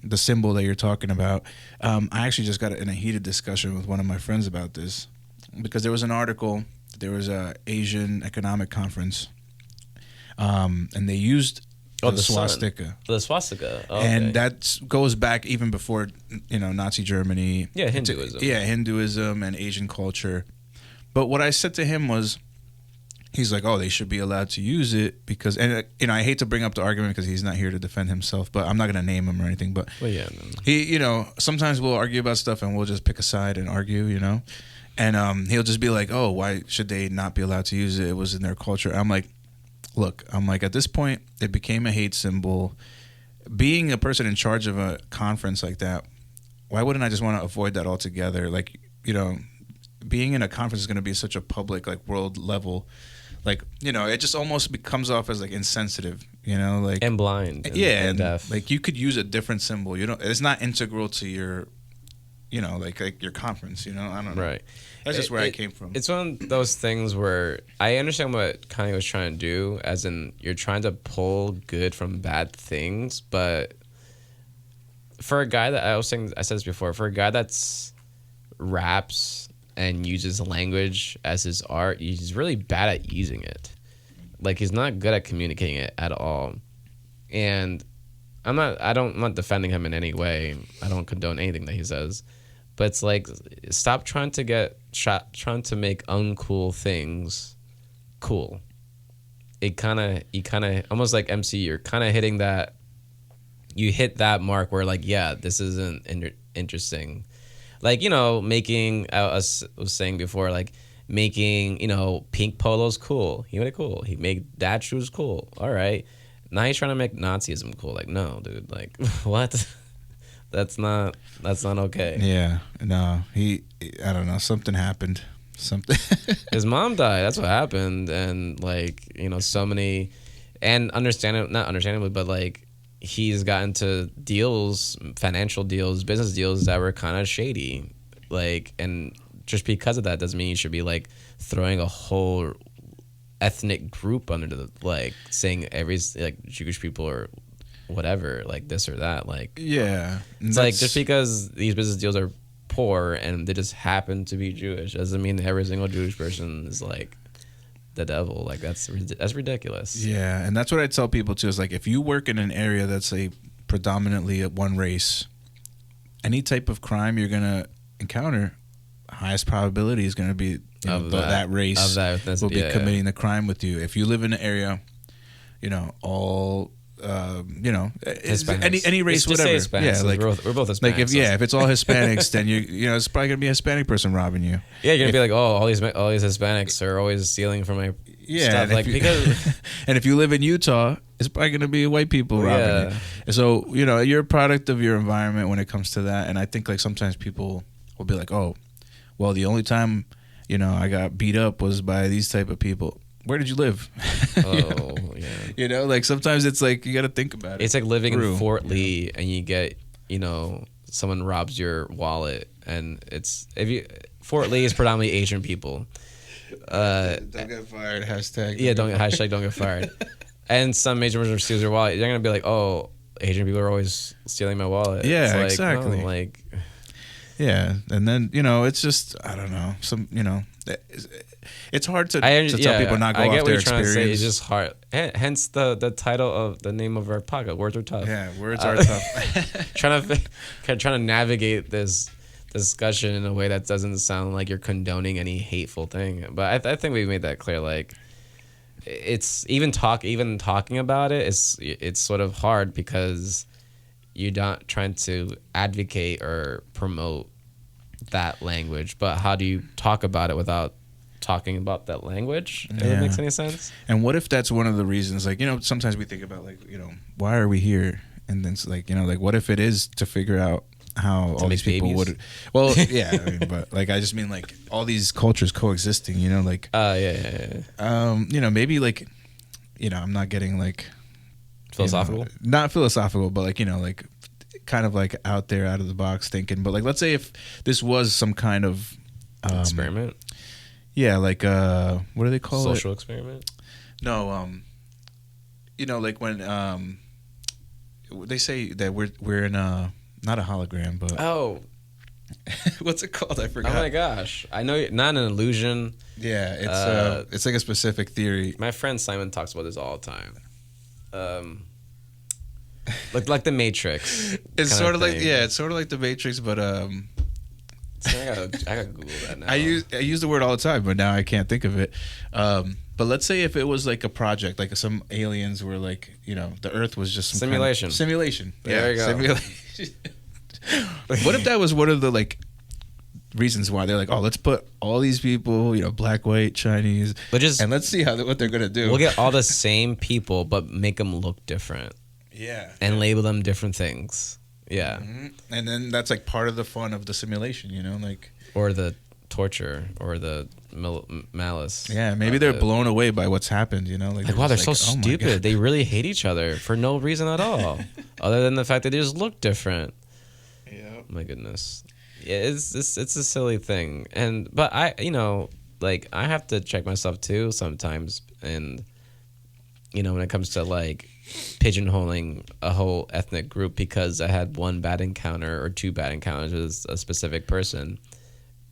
the symbol that you're talking about, I actually just got in a heated discussion with one of my friends about this, because there was an article, there was a Asian Economic Conference, and they used the swastika. Sun. The swastika. Okay. And that goes back even before, Nazi Germany. Yeah, Hinduism. Hinduism and Asian culture. But what I said to him was, he's like, oh, they should be allowed to use it because, and I hate to bring up the argument because he's not here to defend himself, but I'm not going to name him or anything. But he, sometimes we'll argue about stuff and we'll just pick a side and argue, and he'll just be like, oh, why should they not be allowed to use it? It was in their culture. I'm like, look, at this point, it became a hate symbol. Being a person in charge of a conference like that, why wouldn't I just want to avoid that altogether? Like, being in a conference is going to be such a public, like, world level. Like, it just almost comes off as like insensitive, like, and blind. And deaf. Like you could use a different symbol. It's not integral to your, like your conference. I don't know. Right. That's just where I came from. It's one of those things where I understand what Kanye was trying to do, as in you're trying to pull good from bad things, but for a guy that I said this before, for a guy that's raps and uses language as his art, he's really bad at using it. Like, he's not good at communicating it at all. And I'm not defending him in any way. I don't condone anything that he says. But it's like, stop trying to make uncool things cool. You kind of almost like MC, you're kind of hitting that. You hit that mark where, like, yeah, this isn't interesting. Like, making, I was saying before, like, making, pink polos cool. He made it cool. He made dad shoes cool. All right. Now he's trying to make Nazism cool. Like, no, dude. Like, what? That's not okay. Yeah. No, I don't know. Something happened. His mom died. That's what happened. And, like, so many, and not understandably, but, like, he's gotten to deals, financial deals, business deals that were kind of shady. Like, and just because of that doesn't mean you should be, like, throwing a whole ethnic group under the, like, saying every, like, Jewish people or whatever, like, this or that. Like, yeah. It's like, just because these business deals are poor and they just happen to be Jewish doesn't mean every single Jewish person is, like, the devil. Like, that's ridiculous. Yeah, and that's what I tell people too, is like, if you work in an area that's a predominantly one race, any type of crime you're gonna encounter, highest probability is gonna be that race will be committing the crime with you. If you live in an area, all any race, whatever. Yeah, like, we're both Hispanics. Like, if it's all Hispanics, then it's probably gonna be a Hispanic person robbing you. Yeah, you're gonna be like, oh, all these Hispanics are always stealing from my stuff. Like, because and if you live in Utah, it's probably gonna be white people robbing you. So you're a product of your environment when it comes to that. And I think, like, sometimes people will be like, oh, well, the only time I got beat up was by these type of people. Where did you live? Oh, yeah. Like, sometimes it's like, you got to think about it. It's like living in Fort Lee and you get, someone robs your wallet, and Fort Lee is predominantly Asian people. Don't get fired. Hashtag. Yeah, don't get fired. And some Asian person steals your wallet. You're gonna be like, oh, Asian people are always stealing my wallet. Yeah, it's like, exactly. No, like, yeah, and then it's just, I don't know, it's hard to tell people not go off their experience. Trying to say. It's just hard. Hence the title of the name of our podcast, Words Are Tough. Yeah, Words Are Tough. trying to navigate this discussion in a way that doesn't sound like you're condoning any hateful thing. But I think we made that clear. Like, it's even talking about it. It's sort of hard because you're not trying to advocate or promote that language, but how do you talk about it without talking about that language? If that makes any sense. And what if that's one of the reasons, like, sometimes we think about, like, why are we here? And then it's like, like, what if it is to figure out how all these people babies? would, well, yeah, I mean, but like, I just mean like all these cultures coexisting, like, maybe like, I'm not getting like philosophical, not philosophical, but like, like kind of like out there, out of the box thinking, but like, let's say if this was some kind of experiment. Yeah, like what do they call Social experiment? No, like when they say that we're in a not a hologram, but what's it called? I forgot. Oh my gosh, I know. Not an illusion. Yeah, it's like a specific theory. My friend Simon talks about this all the time. Like the Matrix. It's sort of like it's sort of like the Matrix, but I gotta Google that now. I use the word all the time, but now I can't think of it. But let's say if it was like a project, like some aliens were like, the Earth was just some simulation. Simulation. There you go. Simulation. What if that was one of the like reasons why they're like, oh, let's put all these people, black, white, Chinese, and let's see what they're gonna do. We'll get all the same people, but make them look different. Yeah. And label them different things. Yeah. Mm-hmm. And then that's like part of the fun of the simulation, like. Or the torture or the malice. Yeah, maybe they're blown away by what's happened, Like wow, they're so stupid. They really hate each other for no reason at all, other than the fact that they just look different. Yeah. My goodness. Yeah, it's a silly thing, but I like I have to check myself too sometimes, and when it comes to like pigeonholing a whole ethnic group because I had one bad encounter or two bad encounters with a specific person,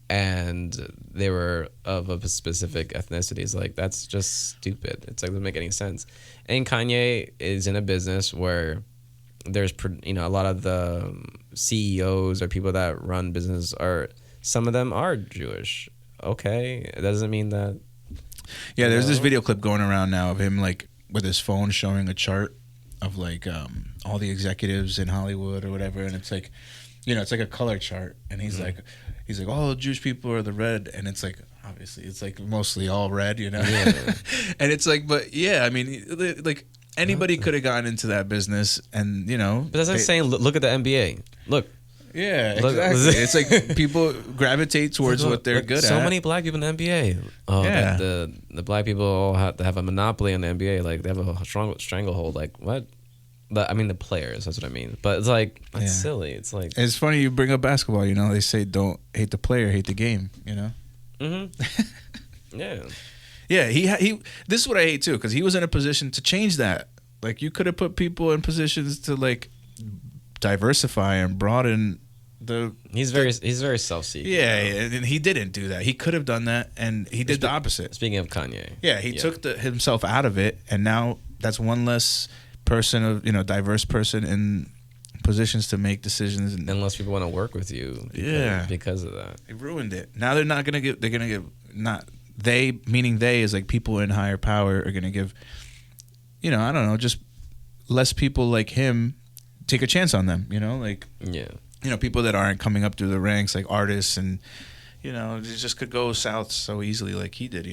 and they were of a specific ethnicity. It's like, that's just stupid. It's like, doesn't make any sense. And Kanye is in a business where there's a lot of the CEOs or people that run business some of them are Jewish. Okay, it doesn't mean that. Yeah, there's this video clip going around now of him like with his phone showing a chart of like all the executives in Hollywood or whatever, and it's like, it's like a color chart, and he's like, all Jewish people are the red, and it's like, obviously it's like mostly all red, Yeah. and it's like, but yeah, I mean, like anybody could have gotten into that business, and But that's like saying, look at the NBA. Look. Yeah, exactly. It's like people gravitate towards what they're good at. So many black people in the NBA. Oh, yeah. The black people all have to have a monopoly in the NBA. Like, they have a strong stranglehold. Like, what? But I mean, the players. That's what I mean. But it's like, that's silly. It's like, it's funny you bring up basketball. They say don't hate the player, hate the game. Mm-hmm. Yeah. Yeah. He. This is what I hate too, because he was in a position to change that. Like, you could have put people in positions to like diversify and broaden. He's very self-seeking. Yeah, and he didn't do that. He could have done that, and he did the opposite. Speaking of Kanye, yeah, he took himself out of it, and now that's one less person diverse person in positions to make decisions. And less people want to work with you. Because of that, they ruined it. Now they're not gonna give. They're gonna give not they, meaning they is like people in higher power are gonna give. I don't know, just less people like him take a chance on them. People that aren't coming up through the ranks, like artists, and it just could go south so easily, like he did.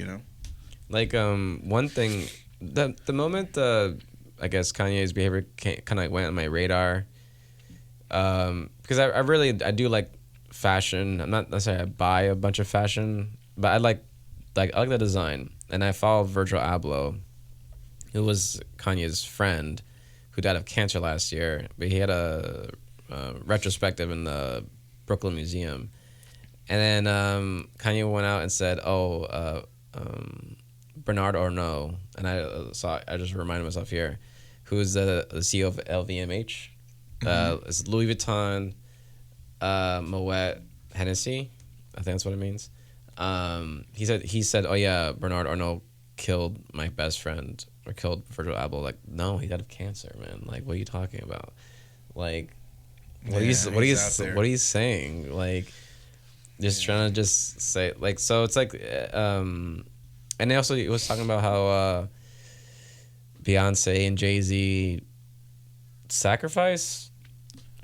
Like one thing, the moment I guess Kanye's behavior kind of went on my radar, because I do like fashion. I'm not necessarily I buy a bunch of fashion, but I like the design, and I follow Virgil Abloh, who was Kanye's friend, who died of cancer last year, but he had a retrospective in the Brooklyn Museum, and then Kanye went out and said, Bernard Arnault, and I just reminded myself here, who is the CEO of LVMH. It's Louis Vuitton, Moet, Hennessy, I think that's what it means. He said, oh yeah, Bernard Arnault killed my best friend, or killed Virgil Abloh. Like, no, he died of cancer, man. Like, what are you talking about? Like, what are you saying? Like, just trying to just say, like, so it's like, and also he was talking about how Beyonce and Jay-Z sacrifice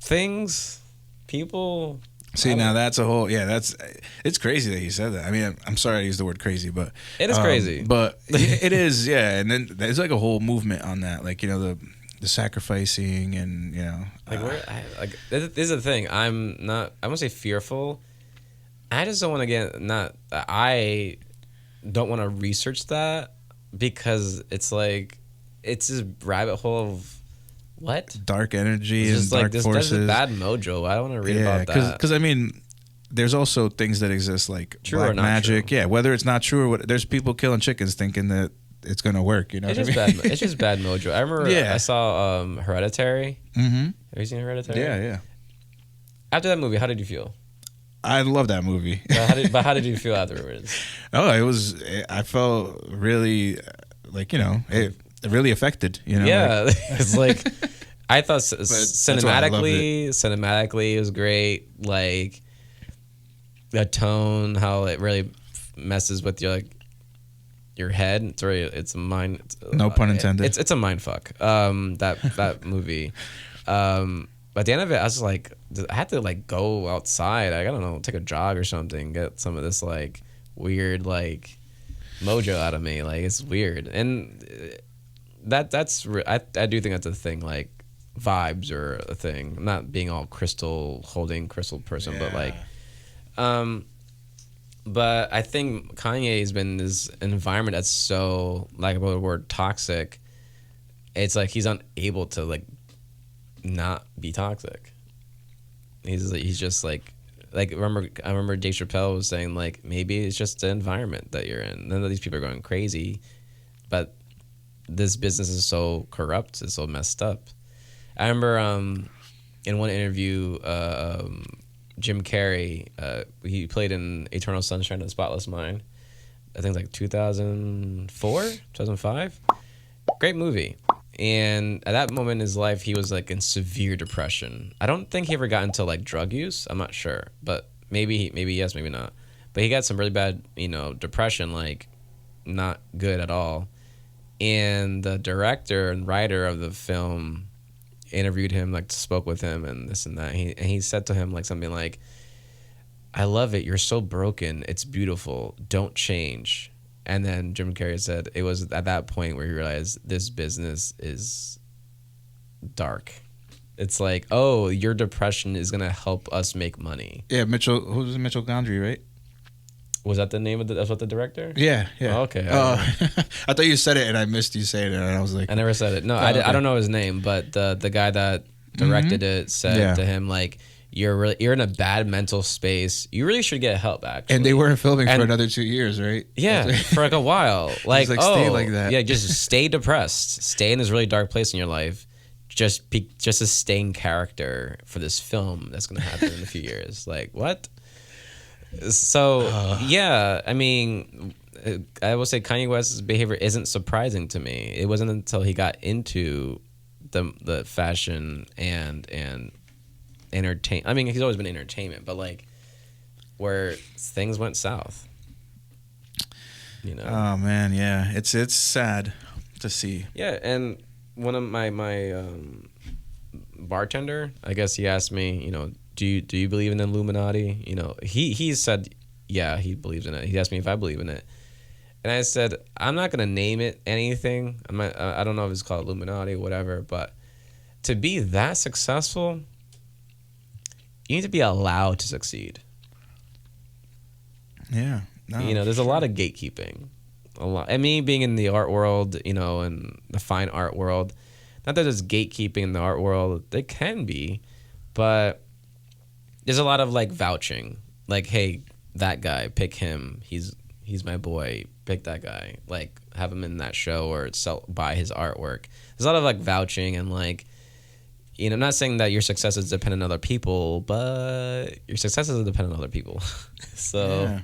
things, people. See, now that's a whole, it's crazy that you said that. I mean, I'm sorry I used the word crazy, but it is crazy. But it is, yeah. And then there's like a whole movement on that, like, you know, the sacrificing and, you know. This is the thing. I won't say fearful. I just don't want to I don't want to research that because it's like, it's this rabbit hole of what? Dark energy and just dark like forces. There's a bad mojo. I don't want to read about that. Because I mean, there's also things that exist like true black or not magic. true. Yeah, whether it's not true or what. There's people killing chickens thinking that it's gonna work. You know, It's just bad. It's just bad mojo. I remember I saw Hereditary. Mm-hmm. Have you seen Hereditary? Yeah. After that movie, how did you feel? I love that movie. But how did you feel afterwards? I felt really, like, you know, it really affected. You know, yeah, like, it's like I thought cinematically it was great. Like the tone, how it really messes with your head. It's a mind. No pun intended. It's a mind fuck. That movie. But at the end of it, I was like, I had to like go outside. I don't know, take a jog or something, get some of this like weird like mojo out of me. Like it's weird, and I do think that's a thing. Like vibes are a thing. I'm not being all holding crystal person, but like, but I think Kanye's been in this environment that's so, like, about the word toxic. It's like he's unable to like not be toxic. He's just like I remember Dave Chappelle was saying like maybe it's just the environment that you're in. None of these people are going crazy, but this business is so corrupt, it's so messed up. I remember in one interview, Jim Carrey, he played in Eternal Sunshine of the Spotless Mind. I think like 2004, 2005. Great movie. And at that moment in his life, he was like in severe depression. I don't think he ever got into like drug use. I'm not sure, but maybe yes, maybe not. But he got some really bad, depression, like not good at all. And the director and writer of the film interviewed him, like spoke with him and this and that. And he said to him like something like, "I love it. You're so broken. It's beautiful. Don't change." And then Jim Carrey said it was at that point where he realized this business is dark. It's like, oh, your depression is going to help us make money. Yeah, Mitchell Gondry, right? Was that the name of that's what the director? Yeah. Oh, okay. I thought you said it and I missed you saying it and I was like... I never said it. No, I don't know his name, but the guy that directed it said to him, like, you're in a bad mental space. You really should get help, actually. And they weren't filming for another 2 years, right? Yeah, for like a while. Like, stay like that. Yeah, just stay depressed. Stay in this really dark place in your life. Just a staying character for this film that's going to happen in a few years. Like, what? So, yeah, I mean, I will say Kanye West's behavior isn't surprising to me. It wasn't until he got into the fashion and entertain. I mean, he's always been entertainment, but like where things went south. Oh man, yeah, it's sad to see. Yeah, and one of my bartender, I guess he asked me, do you believe in the Illuminati? He said, yeah, he believes in it. He asked me if I believe in it, and I said I'm not gonna name it anything. I don't know if it's called Illuminati or whatever, but to be that successful, you need to be allowed to succeed. Yeah. No, there's a lot of gatekeeping. A lot. And me being in the art world, and the fine art world, not that there's gatekeeping in the art world, there can be, but there's a lot of like vouching. Like, hey, that guy, pick him. He's my boy. Pick that guy. Like, have him in that show or buy his artwork. There's a lot of like vouching and like, I'm not saying that your success is dependent on other people, but your success is dependent on other people. So,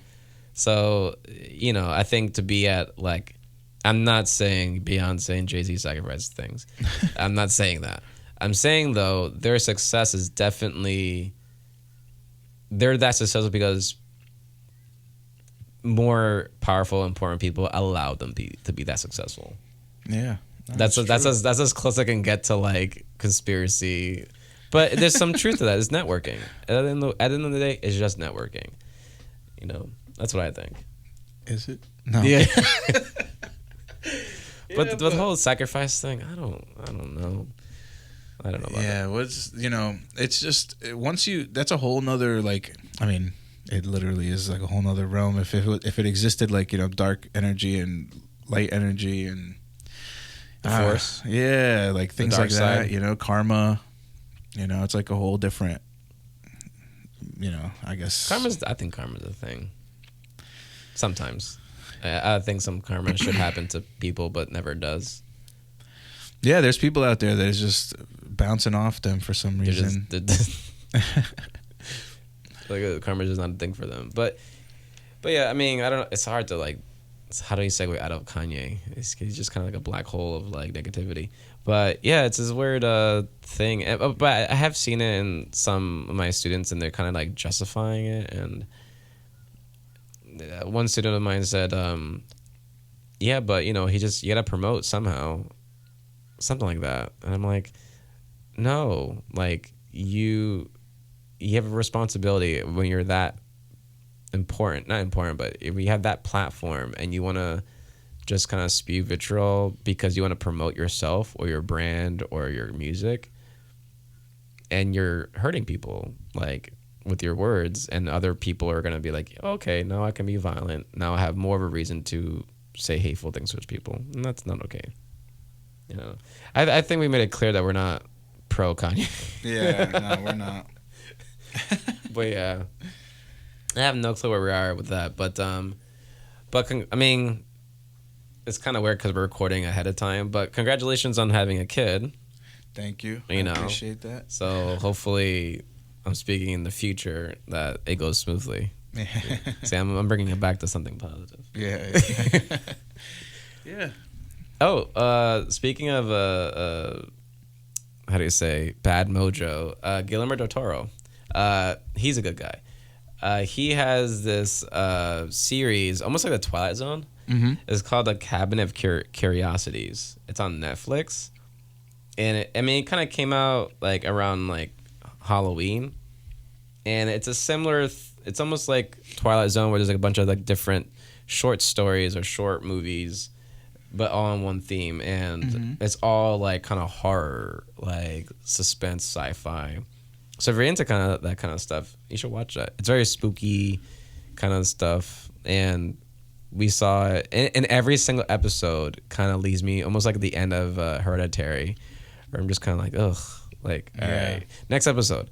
I think to be at like, I'm not saying Beyonce and Jay-Z sacrificed things. I'm not saying that. I'm saying though, their success is definitely, they're that successful because more powerful, important people allowed them to be that successful. Yeah. That's as close as I can get to like conspiracy But there's some truth to that. It's networking. At the end of the day, it's just networking. You know, that's what I think. Is it? No. Yeah. But the whole sacrifice thing, I don't know. I don't know about yeah, what's it's just once you that's a whole nother it literally is like a whole nother realm. If it existed like dark energy and light energy and the force, yeah, like things like side. that. Karma, it's like a whole different. I guess I think karma's a thing. Sometimes, I think some karma should happen to people, but never does. Yeah, there's people out there that is just bouncing off them for some reason. Like karma's just not a thing for them. But yeah, I mean, I don't know. It's hard to like. How do you segue out of Kanye? He's just kind of like a black hole of like negativity. But yeah, it's this weird thing. But I have seen it in some of my students, and they're kind of like justifying it. And one student of mine said, "Yeah, but you gotta promote somehow." Something like that. And I'm like, no, like you have a responsibility when you're that not important, but if you have that platform and you want to just kind of spew vitriol because you want to promote yourself or your brand or your music, and you're hurting people like with your words, and other people are going to be like, okay, now I can be violent. Now I have more of a reason to say hateful things towards people. And that's not okay. I think we made it clear that we're not pro Kanye. Yeah, no, we're not. But yeah, I have no clue where we are with that. But I mean, it's kind of weird because we're recording ahead of time. But congratulations on having a kid. Thank you. I know, appreciate that. So hopefully, I'm speaking in the future that it goes smoothly. See, I'm bringing it back to something positive. Yeah. Yeah. Oh, speaking of how do you say bad mojo? Guillermo del Toro. He's a good guy. He has this series, almost like the Twilight Zone. Mm-hmm. It's called The Cabinet of Curiosities. It's on Netflix, and it kind of came out like around like Halloween, and it's a similar. It's almost like Twilight Zone, where there's like a bunch of like different short stories or short movies, but all on one theme, and it's all like kind of horror, like suspense, sci-fi. So if you're into kind of that kind of stuff, you should watch that. It's very spooky kind of stuff, and we saw it in every single episode. Kind of leaves me almost like at the end of Hereditary, where I'm just kind of like, ugh, like all right, next episode.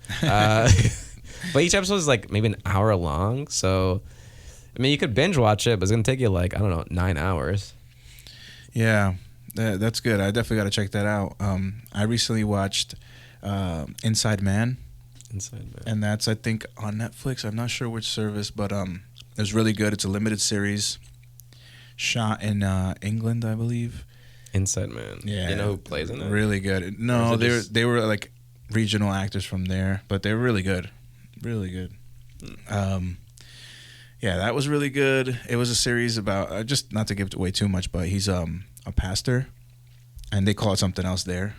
But each episode is like maybe an hour long, so I mean you could binge watch it, but it's gonna take you like 9 hours. Yeah, that's good. I definitely got to check that out. I recently watched Inside Man. And that's, I think, on Netflix. I'm not sure which service, but it's really good. It's a limited series shot in England, I believe. Inside Man. Yeah. You know who plays in it? Really good. No, they were like regional actors from there, but they're really good. Really good. Yeah, that was really good. It was a series about, just not to give away too much, but he's a pastor, and they call it something else there.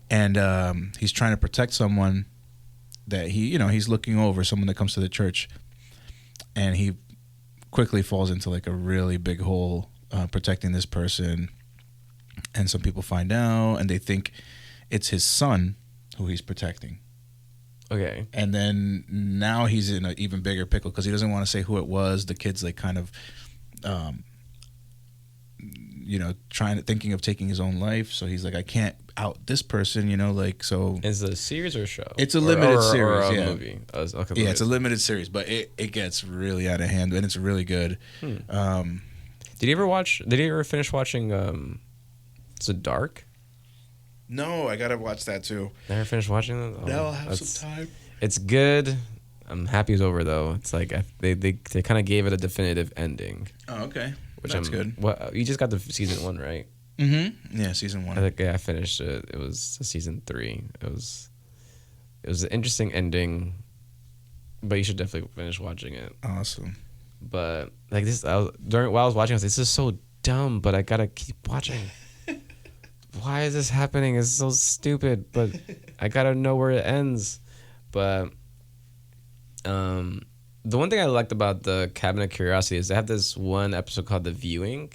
And he's trying to protect someone that he's looking over, someone that comes to the church, and he quickly falls into like a really big hole protecting this person. And some people find out, and they think it's his son who he's protecting. Okay. And then now he's in an even bigger pickle because he doesn't want to say who it was. The kid's like kind of, thinking of taking his own life. So he's like, I can't out this person, like, so. Is it a series or a show? It's a limited series, or a yeah. movie? Okay, yeah, it's a limited series, but it gets really out of hand, and it's really good. Did you ever finish watching, is it Dark? No, I gotta watch that too. Never finished watching that? Now I'll have some time. It's good. I'm happy it's over though. It's like they kind of gave it a definitive ending. Oh, okay. Which That's good. What you just got the season 1, right? Mm-hmm. Yeah, season 1. I think I finished it. It was season 3. It was an interesting ending, but you should definitely finish watching it. Awesome. But like this, while I was watching, I was like, this is so dumb, but I gotta keep watching. why is this happening? It's so stupid, but I gotta know where it ends. But the one thing I liked about the Cabinet of Curiosity is they have this one episode called The Viewing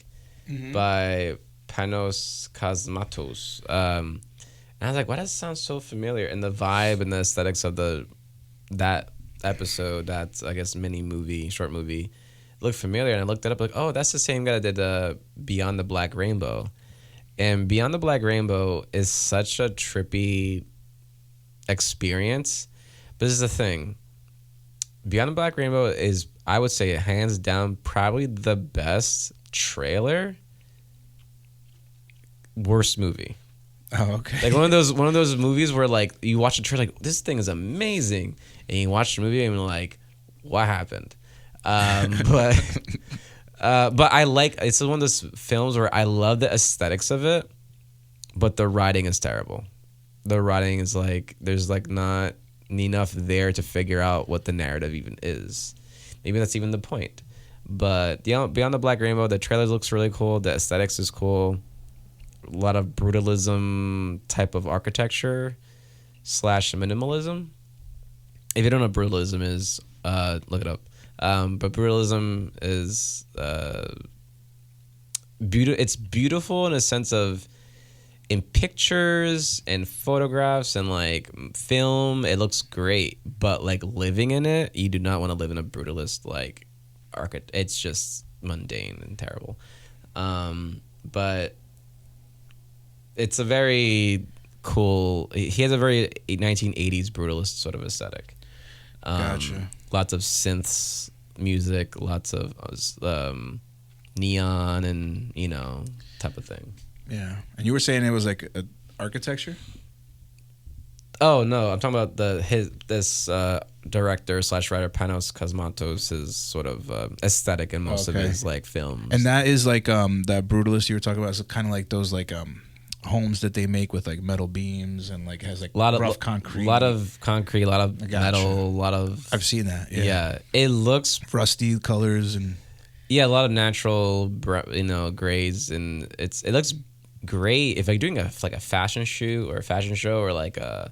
by Panos Cosmatos. And I was like, why does it sound so familiar? And the vibe and the aesthetics of that episode, that I guess short movie, looked familiar. And I looked it up like, oh, that's the same guy that did Beyond the Black Rainbow. And Beyond the Black Rainbow is such a trippy experience. But this is the thing. Beyond the Black Rainbow is, I would say, hands down, probably the best trailer. Worst movie. Oh, okay. Like one of those movies where like you watch the trailer, like this thing is amazing, and you watch the movie and you're like, what happened? But I like, it's one of those films where I love the aesthetics of it, but the writing is terrible. The writing is like, there's like not enough there to figure out what the narrative even is. Maybe that's even the point. But Beyond the Black Rainbow, the trailer looks really cool. The aesthetics is cool. A lot of brutalism type of architecture / minimalism. If you don't know what brutalism is, look it up. But brutalism is it's beautiful in a sense of, in pictures and photographs and like film, it looks great. But like living in it, you do not want to live in a brutalist like it's just mundane and terrible. But it's a very cool. He has a very 1980s brutalist sort of aesthetic. Gotcha. Lots of synths, music, lots of neon and type of thing. Yeah, and you were saying it was like a architecture. Oh no, I'm talking about this director / writer Panos Cosmatos' sort of aesthetic in most of his like films. And that is like that brutalist you were talking about is kind of like those like homes that they make with like metal beams and like has like rough concrete. A lot of concrete, a lot of metal, a lot of. I've seen that. Yeah, it looks rusty colors and. Yeah, a lot of natural, grays, and it looks great if like doing a fashion shoot or a fashion show or like a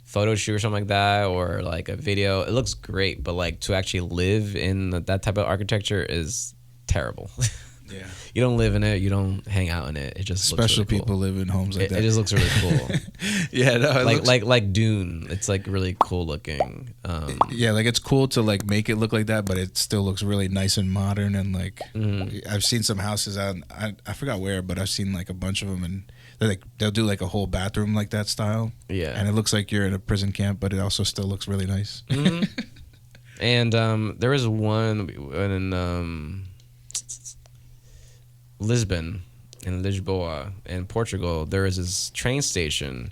photo shoot or something like that, or like a video. It looks great, but like to actually live in that type of architecture is terrible. Yeah, you don't live in it, you don't hang out in it. It just special looks really people cool. live in homes like that. It just looks really cool. Yeah, no, like Dune. It's like really cool looking. Yeah, like it's cool to like make it look like that, but it still looks really nice and modern. And like I've seen some houses out, I forgot where, but I've seen like a bunch of them, and they'll do like a whole bathroom like that style. Yeah, and it looks like you're in a prison camp, but it also still looks really nice. Mm-hmm. And there was one in Lisbon, in Lisboa, in Portugal. There is this train station,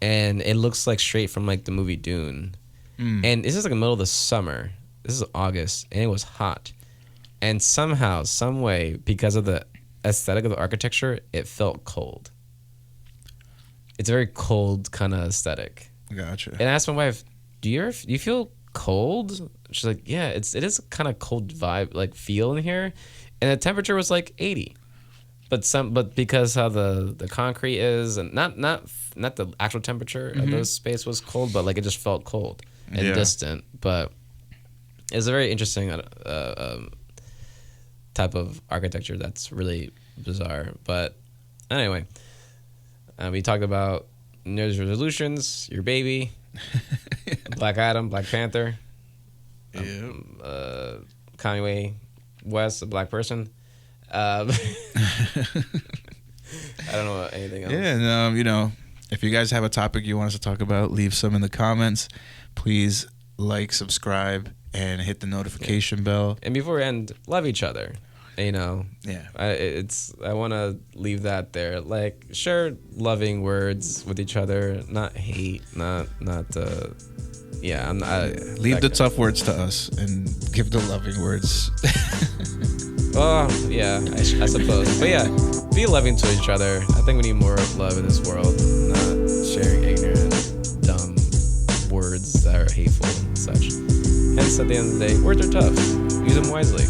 and it looks like straight from like the movie Dune. And this is like the middle of the summer. This is August, and it was hot. And somehow, some way, because of the aesthetic of the architecture, it felt cold. It's a very cold kind of aesthetic. Gotcha. And I asked my wife, do you feel cold? She's like, yeah, it is a kind of cold vibe, like feel in here. And the temperature was like 80. But because how the concrete is, and not the actual temperature of those space was cold, but like it just felt cold and distant. But it's a very interesting type of architecture that's really bizarre. But anyway, we talked about New Year's resolutions, your baby, Black Adam, Black Panther, Kanye West, a black person. I don't know anything else. Yeah, and if you guys have a topic you want us to talk about, leave some in the comments. Please like, subscribe, and hit the notification bell. And before we end, love each other. Yeah. I want to leave that there. Like, share loving words with each other, not hate, not. Leave the tough words to us and give the loving words. Oh, yeah, I suppose. But yeah, be loving to each other. I think we need more love in this world, not sharing ignorant, dumb words that are hateful and such. Hence, at the end of the day, words are tough. Use them wisely.